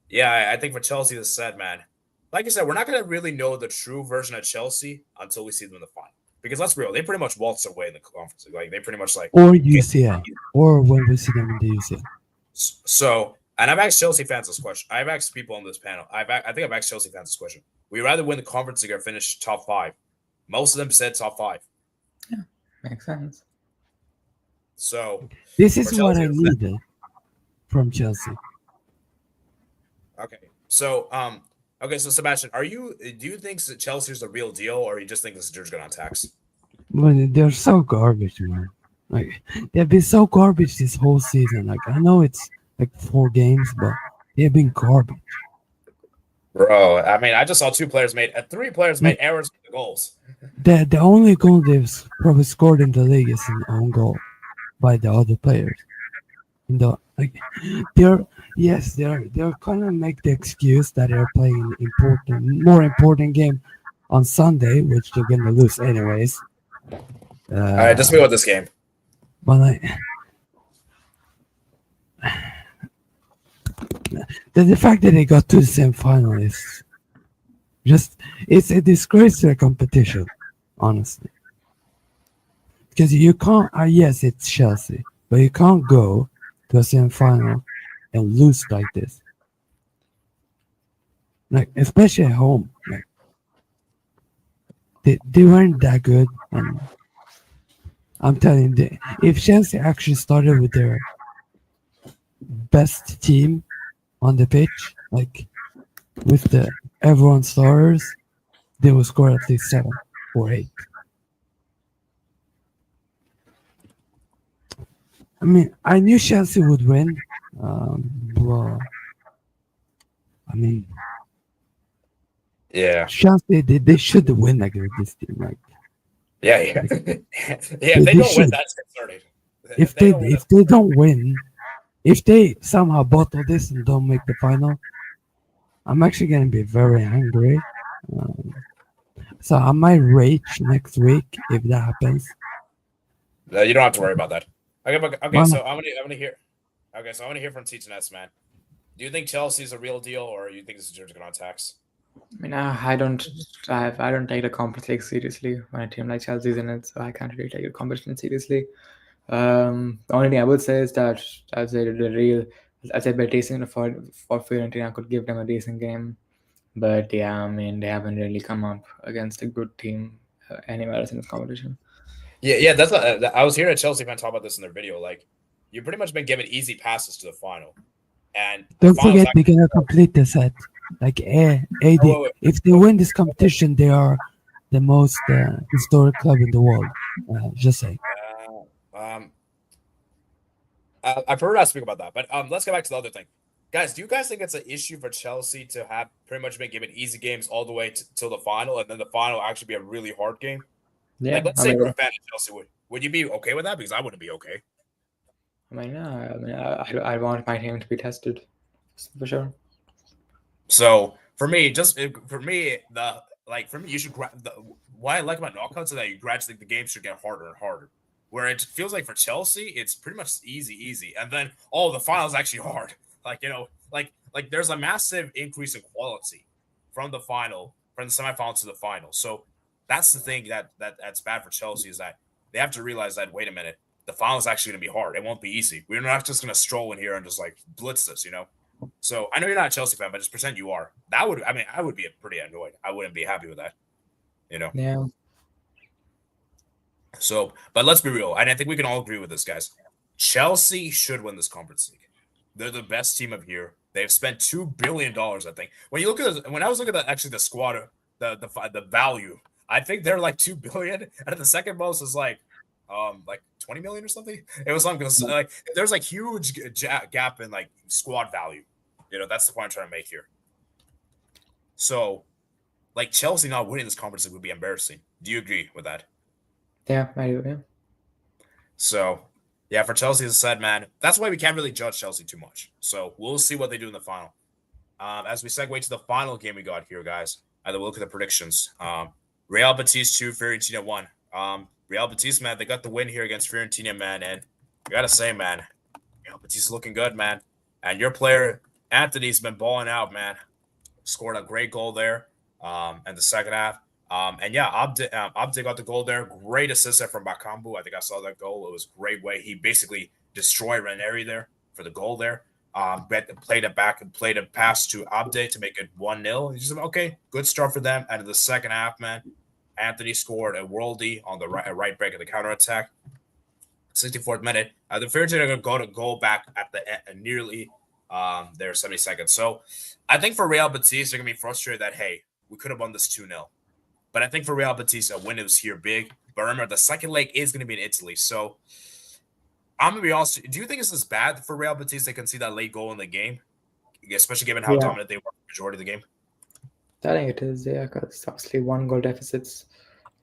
yeah, I think for Chelsea, as I said, man, like I said, we're not going to really know the true version of Chelsea until we see them in the final. Because let's be real, they pretty much waltzed away in the conference. Like, they pretty much like... Or UCL. Or when we see them in the UCL. So, and I've asked Chelsea fans this question. I've asked people on this panel. I think I've asked Chelsea fans this question. Would you rather win the Conference League or finish top 5 Most of them said top 5. Makes sense. So This for is what I Chelsea, needed from Chelsea. okay. So so Sebastian, do you think that Chelsea's the real deal, or you just think this is just going on tax? But they're so garbage, man. Like they've been so garbage this whole season. Like I know it's like 4 games, but they've been garbage. Bro, I mean, I just saw 3 players made errors with the goals. The only goal they've probably scored in the league is an own goal by the other players. They're gonna make the excuse that they're playing more important game on Sunday, which they're gonna lose anyways. All right, just about this game. But like, the fact that they got to the semi-final is it's a disgrace to the competition, honestly. Because you can't. Yes, it's Chelsea, but you can't go to a semi-final and lose like this. Like especially at home, like they weren't that good, and I'm telling you, if Chelsea actually started with their best team on the pitch, like with everyone starters, they will score at least 7 or 8. I mean, I knew Chelsea would win. Well, I mean, Yeah. Chelsea they should win against this team. Like, Yeah. yeah. If they don't win, that's concerning. If they don't win, if they somehow bottle this and don't make the final, I'm actually gonna be very angry. So I might rage next week if that happens. You don't have to worry about that. Okay, Why so not? I'm gonna hear. Okay, so I want to hear from T2S, man. Do you think Chelsea's a real deal, or you think this is just going on tax? I mean, I don't take the Conference League seriously when a team like Chelsea's in it, so I can't really take the competition seriously. The only thing I would say is that I'd say Betis for Fiorentina could give them a decent game, but yeah, I mean they haven't really come up against a good team anywhere else in this competition. Yeah, that's what I was hearing a Chelsea fan talk about this in their video. Like, you've pretty much been given easy passes to the final, and Don't forget they're gonna complete the set. Like AD, if they win this competition, they are the most historic club in the world. Just saying. I've heard us speak about that, but let's get back to the other thing, guys. Do you guys think it's an issue for Chelsea to have pretty much been given easy games all the way till the final, and then the final actually be a really hard game? Yeah, like, let's say you're a fan of Chelsea, would you be okay with that? Because I wouldn't be okay. I mean, I want my team to be tested for sure. So for me, you should. What I like about knockouts is that you gradually the game should get harder and harder. Where it feels like for Chelsea, it's pretty much easy, and then the finals actually hard. Like there's a massive increase in quality from the semifinal to the final. So that's the thing that's bad for Chelsea is that they have to realize that wait a minute, the final is actually going to be hard. It won't be easy. We're not just going to stroll in here and just like blitz this, So I know you're not a Chelsea fan, but just pretend you are. I would be pretty annoyed. I wouldn't be happy with that, Yeah. So, but let's be real, and I think we can all agree with this, guys. Chelsea should win this Conference League. They're the best team of here. They've spent $2 billion, I think. When I was looking at the squad, the value, I think they're like $2 billion, and the second most is like 20 million or something. It was something like there's like huge gap in like squad value. That's the point I'm trying to make here. So, like Chelsea not winning this Conference League would be embarrassing. Do you agree with that? Yeah, I do. Yeah. So, yeah, for Chelsea, as I said, man, that's why we can't really judge Chelsea too much. So we'll see what they do in the final. As we segue to the final game we got here, guys, and then we'll look at the predictions. Real Betis 2, Fiorentina 1. Real Betis, man, they got the win here against Fiorentina, man, and I gotta say, man, Real Betis is looking good, man. And your player Anthony's been balling out, man. Scored a great goal there, in the second half. And yeah, Abde got the goal there. Great assist there from Bakambu. I think I saw that goal. It was a great way. He basically destroyed Ranieri there for the goal there. Played it back and played a pass to Abde to make it 1-0. He's just okay, good start for them. Out of the second half, man, Anthony scored a worldie on the right break of the counterattack. 64th minute. The Fiorentina are going to go back at the nearly their 72nd. So I think for Real Betis, they're going to be frustrated that, hey, we could have won this 2-0. But I think for Real Betis, a win is here big. But remember, the second leg is going to be in Italy. So I'm going to be honest. Do you think this is bad for Real Betis? They can see that late goal in the game, especially given how dominant they were the majority of the game. I think it is, yeah, because obviously 1-goal deficits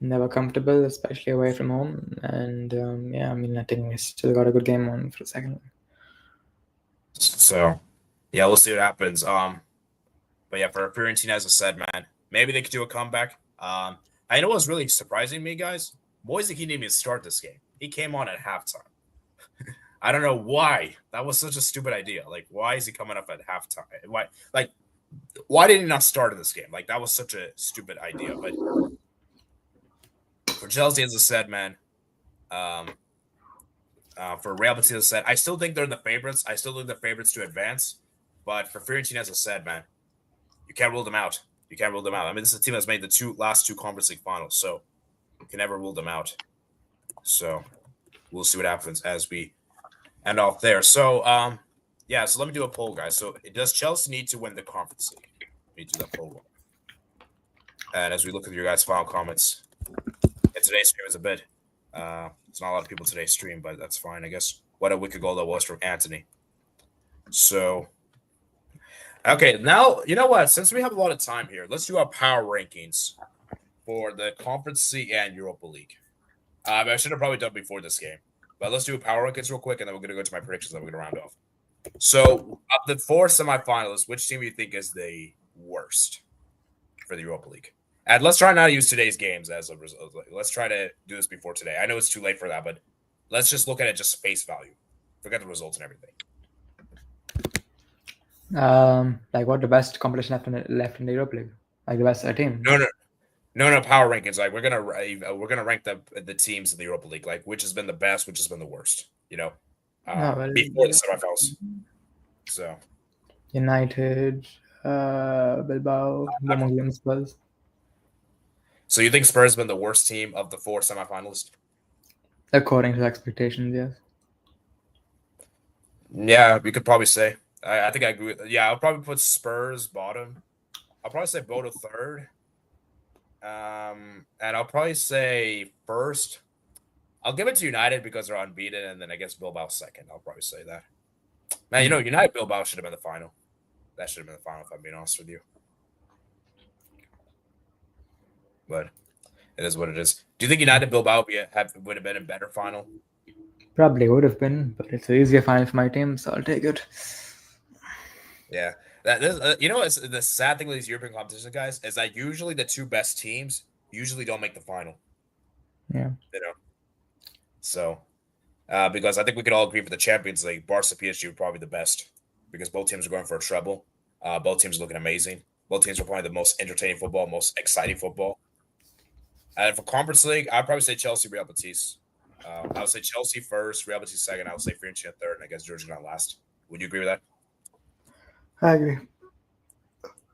never comfortable, especially away from home. And I mean, I think we still got a good game on for the second. So, yeah, we'll see what happens. But yeah, for Fiorentina, as I said, man, maybe they could do a comeback. I know what's really surprising me, guys. Moise didn't even start this game. He came on at halftime. I don't know why. That was such a stupid idea. Like, why is he coming up at halftime? Why did he not start in this game? Like, that was such a stupid idea. But for Chelsea, as I said, man, for Real Betis, as I said, I still think they're the favorites. I still think they're favorites to advance. But for Fiorentina, as I said, man, you can't rule them out. You can't rule them out. I mean, this is a team that's made the last two Conference League finals, so you can never rule them out. So we'll see what happens as we end off there. So, so let me do a poll, guys. So does Chelsea need to win the Conference League? Let me do that poll. And as we look at your guys' final comments, today's stream is a bit, it's not a lot of people today's stream, but that's fine, I guess. What a wicked goal that was from Anthony. So, okay, now, you know what? Since we have a lot of time here, let's do our power rankings for the Conference League and Europa League. I should have probably done before this game, but let's do a power rankings real quick, and then we're going to go to my predictions, and we're going to round off. So, of the 4 semifinalists, which team do you think is the worst for the Europa League? And let's try not to use today's games as a result. Let's try to do this before today. I know it's too late for that, but let's just look at it just face value. Forget the results and everything. Like what the best competition left in the Europa League? Like the best team? No, power rankings. Like we're gonna rank the teams in the Europa League. Like which has been the best, which has been the worst. You know, before the semifinals. So United, Bilbao, Spurs. So you think Spurs has been the worst team of the 4 semifinalists? According to expectations, yes. Yeah, we could probably say. I think I agree with. Yeah, I'll probably put Spurs bottom. I'll probably say Bodo third. And I'll probably say first. I'll give it to United because they're unbeaten, and then I guess Bilbao second. I'll probably say that. Man, United Bilbao should have been the final. That should have been the final, if I'm being honest with you. But it is what it is. Do you think United Bilbao would have been a better final? Probably would have been, but it's an easier final for my team, so I'll take it. Yeah. The sad thing with these European competitions, guys, is that usually the 2 best teams usually don't make the final. Yeah. So, because I think we could all agree for the Champions League, Barca PSG were probably the best because both teams are going for a treble. Both teams are looking amazing. Both teams are playing the most entertaining football, most exciting football. And for Conference League, I'd probably say Chelsea, Real Betis. I would say Chelsea first, Real Betis second. I would say Fiorentina third, and I guess Djugarden last. Would you agree with that? I agree.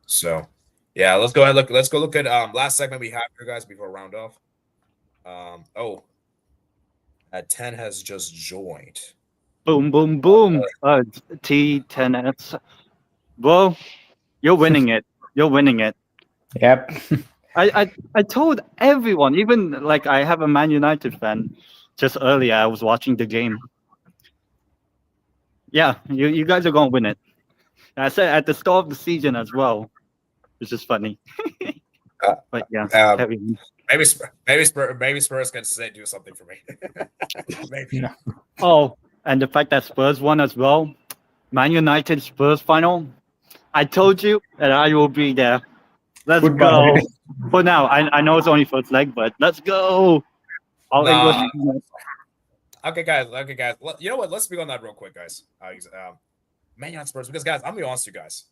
So, yeah, let's go ahead. Let's go look at last segment we have here, guys, before we round off. 10 has just joined. Boom, boom, boom. T10S. Well, you're winning it. You're winning it. Yep. I told everyone, even like I have a Man United fan. Just earlier, I was watching the game. Yeah, you guys are gonna win it. I said at the start of the season as well, which is funny. But yeah, maybe Spurs can do something for me. Maybe. No. Oh, and the fact that Spurs won as well, Man United Spurs final. I told you that I will be there. Let's go. For now, I know it's only first leg, but let's go. All English. Okay, guys. Well, you know what? Let's speak on that real quick, guys. Man United Spurs, because guys, I'm gonna be honest with you guys.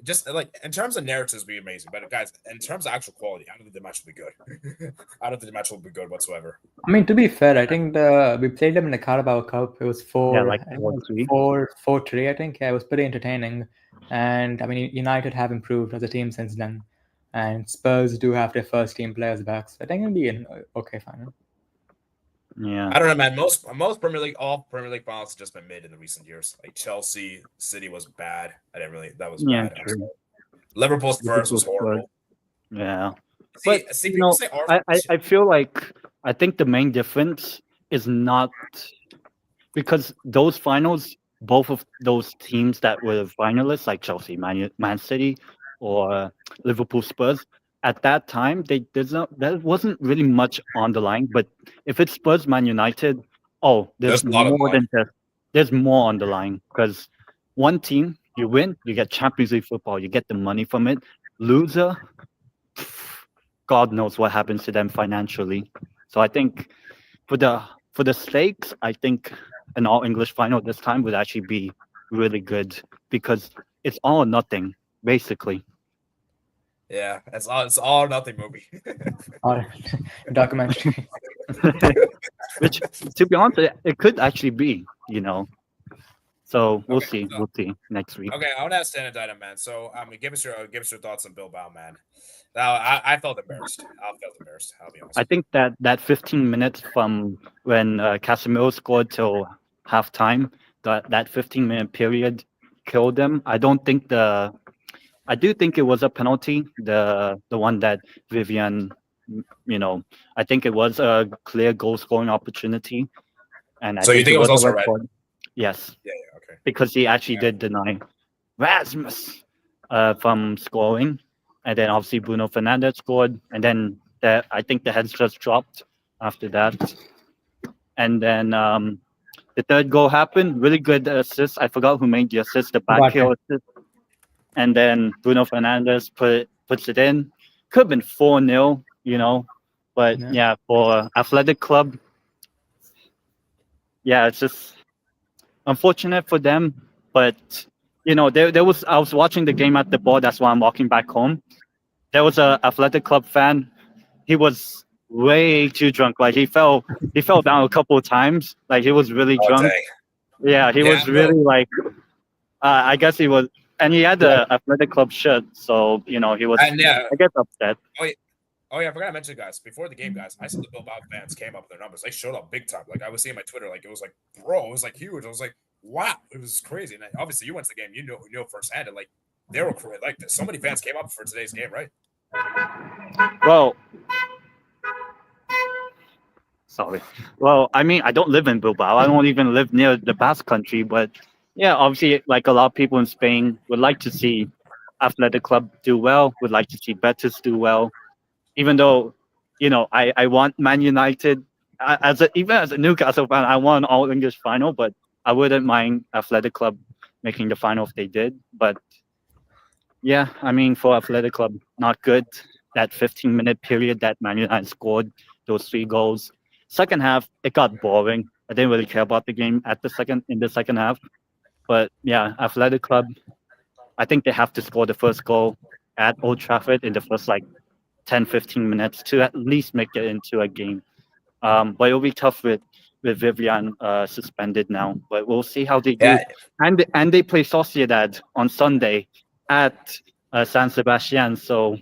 Just like in terms of narratives, be amazing, but guys, in terms of actual quality, I don't think the match will be good. I don't think the match will be good whatsoever. I mean, to be fair, I think we played them in the Carabao Cup. It was 4-3, I think. Yeah, it was pretty entertaining, and I mean, United have improved as a team since then. and Spurs do have their first team players back, so I think it'll be an okay final. Yeah. I don't know, man. Most Premier League, all Premier League finals have just been mid in the recent years. Like Chelsea, City was bad. That was Yeah, bad. true. Liverpool Spurs was Liverpool, horrible. Yeah. See, But people say I feel like I think the main difference is not because those finals, both of those teams that were finalists, like Chelsea, Man City, or Liverpool, Spurs, at that time there wasn't really much on the line. But if it's Spurs, Man United, there's There's a lot on the more line. than just there's more on the line because one team you win, you get Champions League football, you get the money from it. Loser, God knows what happens to them financially. So I think for the stakes, I think an all English final this time would actually be really good because it's all or nothing, basically. Yeah, it's all or nothing movie. Or documentary. Which, to be honest, it could actually be, So we'll Okay, see. so- We'll see next week. Okay, I want to ask Stan and Dynam, man. So, give us your thoughts on Bilbao, man. Now, I felt embarrassed. I'll be honest. I think that 15 minutes from when Casemiro scored till halftime, that 15-minute period killed them. I do think it was a penalty, the one that Vivian, I think it was a clear goal scoring opportunity, and I So you think it was a also red red? card. Yes, Yeah, okay. because he actually did deny Rasmus from scoring, and then obviously Bruno Fernandes scored, and then I think the heads just dropped after that, and then the third goal happened. Really good assist. I forgot who made the assist. The back heel assist. And then Bruno Fernandes puts it in. Could have been 4-0, But yeah, for Athletic Club, it's just unfortunate for them. But there was I was watching the game at the ball. That's why I'm walking back home. There was a Athletic Club fan. He was way too drunk. Like he fell down a couple of times. Like he was really drunk. Dang. Yeah, he was really like. I guess he was. And he had the Athletic Club shirt, so he was. And yeah, I guess upset. Oh yeah, I forgot to mention, guys. Before the game, guys, I saw the Bilbao fans came up with their numbers. They showed up big time. Like I was seeing my Twitter, like it was like, bro, it was like huge. I was like, wow, it was crazy. And obviously, you went to the game, you know firsthand, and like they were like so many fans came up for today's game, right? Well, sorry. Well, I mean, I don't live in Bilbao. I don't even live near the Basque Country, but yeah, obviously, like a lot of people in Spain would like to see Athletic Club do well. Would like to see Betis do well. Even though, I want Man United even as a Newcastle fan, I want an all English final, but I wouldn't mind Athletic Club making the final if they did. But yeah, I mean, for Athletic Club, not good. That 15-minute period that Man United scored those 3 goals. Second half, it got boring. I didn't really care about the game in the second half. But yeah, Athletic Club, I think they have to score the first goal at Old Trafford in the first 10-15 minutes to at least make it into a game. But it'll be tough with Vivian suspended now. But we'll see how they do. Yeah. And they play Sociedad on Sunday at San Sebastian. So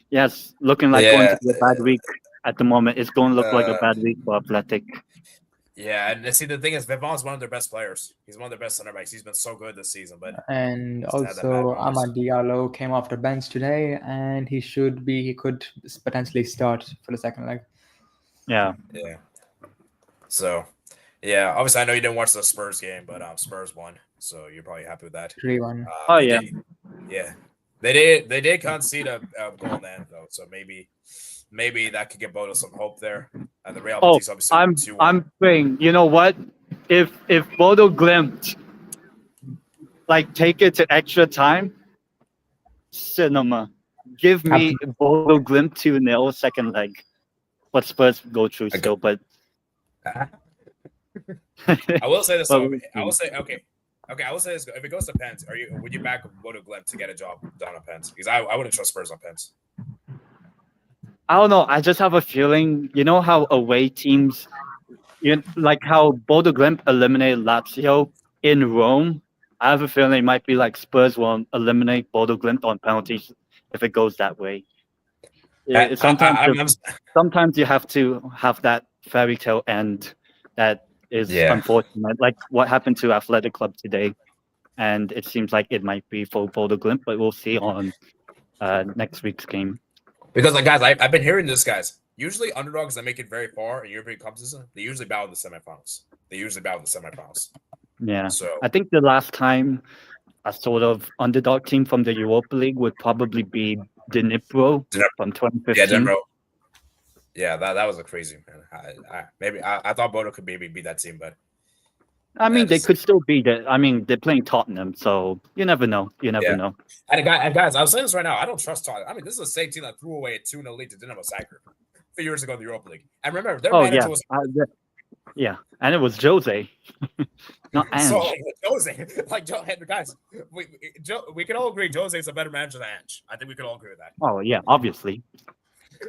yes, looking like going to be a bad week at the moment. It's going to look like a bad week for Athletic. Yeah, and see the thing is, Vivon's one of their best players. He's one of their best center backs. He's been so good this season, but and also Amad Diallo came off the bench today, and he could potentially start for the second leg. Yeah. Yeah. So, yeah, obviously I know you didn't watch the Spurs game, but Spurs won, so you're probably happy with that. 3-1. Oh yeah. They did concede a goal in the end though, so maybe that could give Bodo some hope there. And the Real Betis obviously. I'm praying. You know what? If Bodo Glimt take it to extra time, cinema. Give me Bodo Glimt 2-0 second leg. But Spurs go through still. But I will say this. I will say this. If it goes to pens, would you back Bodo Glimt to get a job done on pens? Because I wouldn't trust Spurs on pens. I don't know. I just have a feeling. You know how away teams, like how Bodo Glimt eliminated Lazio in Rome. I have a feeling it might be like Spurs will eliminate Bodo Glimt on penalties. if it goes that way. I'm- Sometimes you have to have that fairy tale end that is unfortunate, like what happened to Athletic Club today, and it seems like it might be for Bodo Glimt, but we'll see on next week's game. Because, like, guys, I've been hearing this, guys. Usually, underdogs that make it very far in European competition, they usually bow in the semifinals. Yeah. So I think the last time a sort of underdog team from the Europa League would probably be Dnipro from 2015. Yeah, Dnipro. Yeah, that was a crazy, man. I thought Bodo could maybe beat that team, but I mean, they could still be there. I mean, they're playing Tottenham, so you never know. You never know. And guys, I was saying this right now. I don't trust Tottenham. I mean, this is the same team that threw away a 2-0 lead to Dinamo Zagreb a few years ago in the Europa League. And remember, their manager was yeah, and it was Jose, not Ange. So, Jose, guys, we can all agree Jose is a better manager than Ange. I think we can all agree with that. Oh yeah, obviously.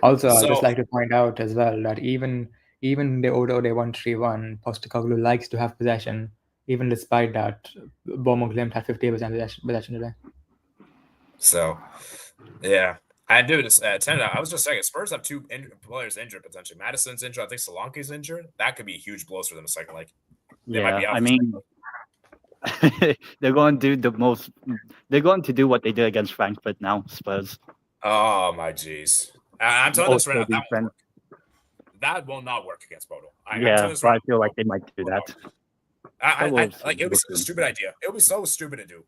Also, I'd just like to point out as well that even although they won 3-1, Postecoglou likes to have possession. Even despite that, Bodo Glimt had 50% possession today. So, yeah. And dude, Tenda, I was just saying, Spurs have two players injured potentially. Madison's injured. I think Solanke's injured. That could be a huge blow for them. It's like they might be out. I mean, they're going to do They're going to do what they did against Frankfurt now. Spurs. Oh my jeez! I'm telling this right now. That will not work against Bodo. I feel like they might do that. Like, it would be such a stupid idea. It would be so stupid to do.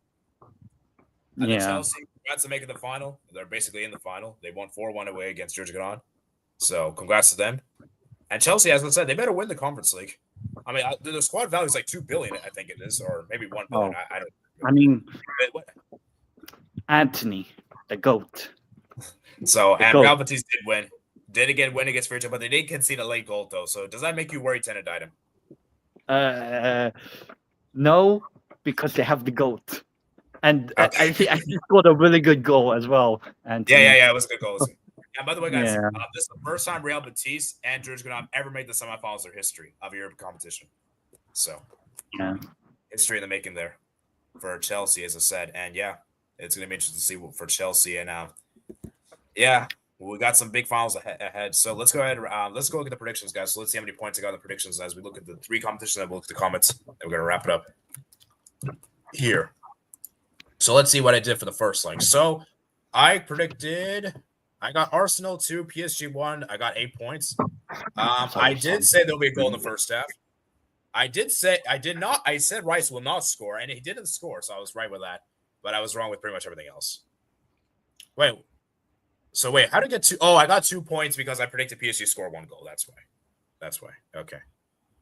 And Chelsea congrats to making the final. They're basically in the final. They won 4-1 away against Djugarden. So congrats to them. And Chelsea, as I said, they better win the Conference League. I mean, the squad value is like $2 billion, I think it is, or maybe $1 billion. I don't know. I mean, Anthony, the GOAT. So, and Real Betis did win. Did again win against Fiorentina, but they did concede a late goal, though. So does that make you worried, Tenet item? No, because they have the GOAT. And I scored a really good goal as well. And it was a good goal. And by the way, guys, this is the first time Real Betis and Djugarden ever made the semifinals of their history of European competition. So, history in the making there for Chelsea, as I said. And it's going to be interesting to see for Chelsea. And we got some big finals ahead. So let's go ahead. Let's go look at the predictions, guys. So let's see how many points I got in the predictions as we look at the three competitions. And we'll look at the comments. And we're going to wrap it up here. So let's see what I did for the first leg. So I got Arsenal 2, PSG 1. I got 8 points. I did say there'll be a goal in the first half. I said Rice will not score, and he didn't score, so I was right with that. But I was wrong with pretty much everything else. Wait, how did I get 2? Oh, I got 2 points because I predicted PSG score 1 goal. That's why. Okay.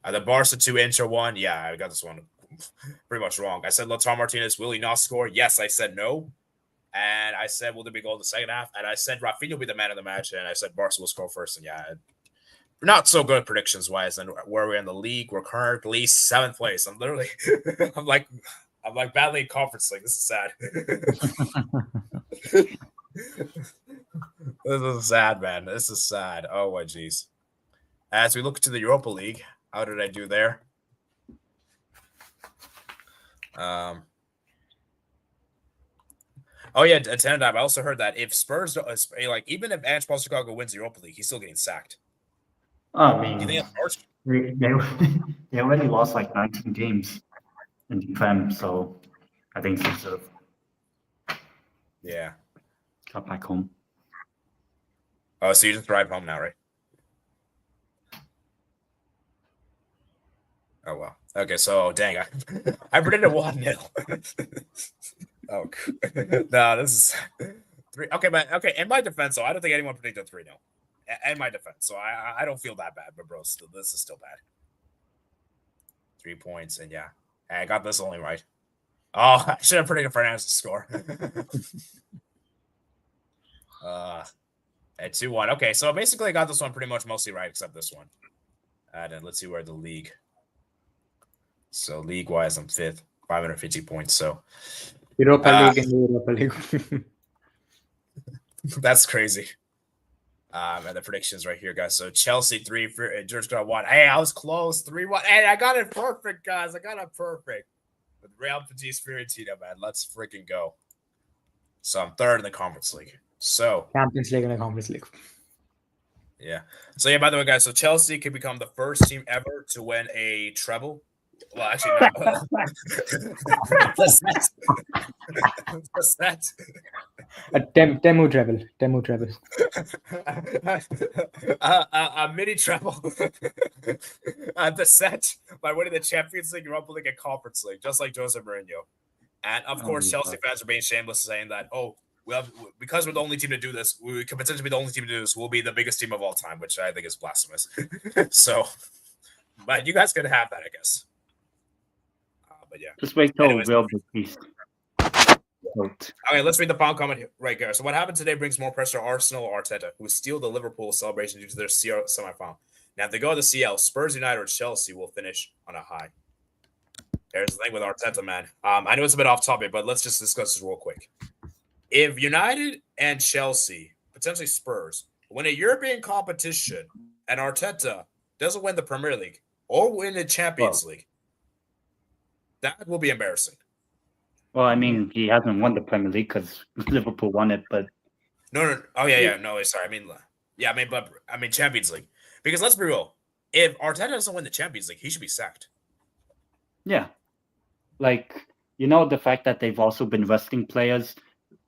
The Barca 2, Inter 1. Yeah, I got this one pretty much wrong. I said Lautaro Martinez, will he not score? Yes, I said no. And I said, will there be a goal in the second half? And I said Rafinha will be the man of the match. And I said Barca will score first. And not so good predictions wise. And where we're in the league, we're currently 7th place. I'm literally, I'm like battling Conference League. This is sad. This is sad, man. This is sad. Oh my jeez. As we look to the Europa League, how did I do there? I also heard that if Spurs, even if Ange Postecoglou wins the Europa League, he's still getting sacked. I mean, they already lost like 19 games in the Prem, so I think they deserve. Yeah. Got back home. Oh, so you just drive home now, right? Oh, well. Okay, so, dang, I predicted 1-0. Oh, no, this is 3. Okay, in my defense, though, I don't think anyone predicted 3-0. In my defense, so I don't feel that bad, but, bro, this is still bad. 3 points, and I got this only right. Oh, I should have predicted Fernandez to score. At 2-1. Okay, so basically I got this one pretty much mostly right, except this one. And then let's see where the league. So league-wise, I'm 5th, 550 points. So Europa League and Europa League. That's crazy. And the predictions right here, guys. So Chelsea 3, Djugarden 1. Hey, I was close. 3-1. Hey, I got it perfect, guys. I got it perfect. With Real Betis Fiorentina, man. Let's freaking go. So I'm 3rd in the Conference League. So Champions League and a Conference League. yeah. So yeah, by the way, guys, so Chelsea could become the first team ever to win a treble. Well, actually, no. What's that? What's that? A Temu treble. Temu treble. A mini treble. Beset by winning the Champions League, Europa League, and Conference League, just like Jose Mourinho. And of course, Chelsea fans are being shameless, saying that, because we're the only team to do this, we could potentially be the only team to do this. We'll be the biggest team of all time, which I think is blasphemous. So, but you guys could have that, I guess. But yeah, Just wait till Anyways. real big piece. Okay, let's read the final comment here. Right here. So what happened today brings more pressure to Arsenal or Arteta, who steal the Liverpool celebration due to their CL semifinal. Now, if they go to the CL, Spurs, United, or Chelsea will finish on a high. There's the thing with Arteta, man. I know it's a bit off topic, but let's just discuss this real quick. If United and Chelsea, potentially Spurs, win a European competition and Arteta doesn't win the Premier League or win the Champions League, that will be embarrassing. Well, I mean, he hasn't won the Premier League because Liverpool won it, but No. Oh yeah. No, sorry. I mean Champions League. Because let's be real, if Arteta doesn't win the Champions League, he should be sacked. yeah. Like, the fact that they've also been resting players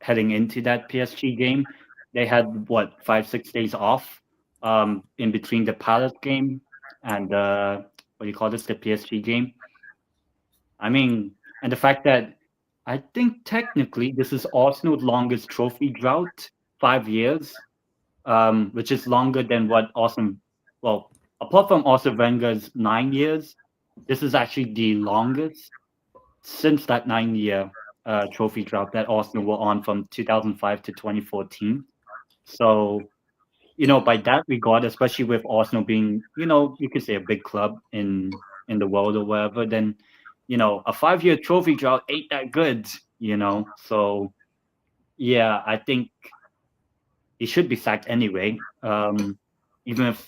heading into that PSG game. They had, 5-6 days off in between the Palace game and, the PSG game. I mean, and the fact that I think technically this is Arsenal's longest trophy drought, 5 years, which is longer than what apart from Arsene Wenger's 9 years, this is actually the longest since that 9-year trophy drought that Arsenal were on from 2005 to 2014. So, by that regard, especially with Arsenal being, you could say a big club in the world or wherever, then, a 5-year trophy drought ain't that good, So, yeah, I think he should be sacked anyway. Even if,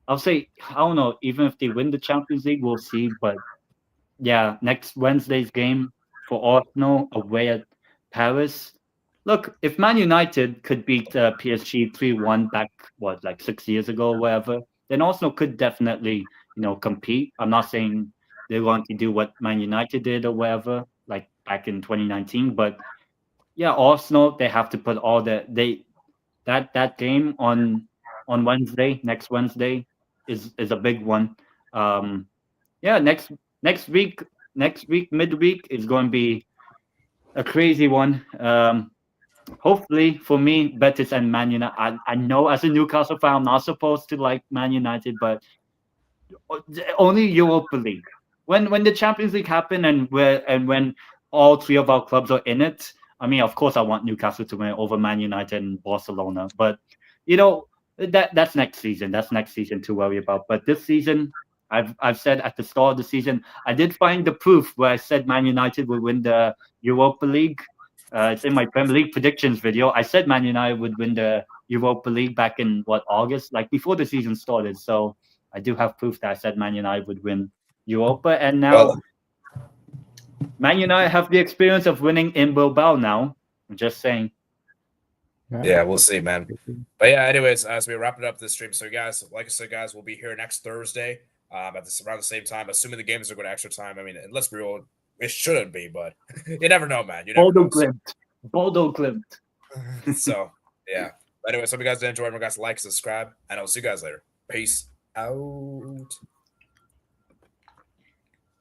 I'll say, I don't know, even if they win the Champions League, we'll see. But yeah, next Wednesday's game for Arsenal away at Paris. Look, if Man United could beat PSG 3-1 back, 6 years ago or whatever, then Arsenal could definitely, compete. I'm not saying they're going to do what Man United did or whatever, like back in 2019. But yeah, Arsenal, they have to put all that game on Wednesday, next Wednesday, is a big one. Yeah, next week midweek is going to be a crazy one. Hopefully for me, Betis and Man United. I know as a Newcastle fan, I'm not supposed to like Man United, but only Europa League. When the Champions League happen and when all three of our clubs are in it, I mean, of course, I want Newcastle to win over Man United and Barcelona, but that's next season. That's next season to worry about. But this season, I've said at the start of the season, I did find the proof where I said Man United would win the Europa League. It's in my Premier League predictions video. I said Man United would win the Europa League back in August, like before the season started. So I do have proof that I said Man United would win Europa, and now Man United have the experience of winning in Bilbao now. I'm just saying. Yeah, we'll see, man. But yeah, anyways, as we wrap it up this stream, so guys, like I said, guys, we'll be here next Thursday at around the same time, assuming the games are going to extra time. I mean, let's be real, it shouldn't be, but you never know, man. You never know. Bodo Glimt. So, yeah. But anyways, hope you guys did enjoy. Remember, guys, like, subscribe, and I'll see you guys later. Peace out.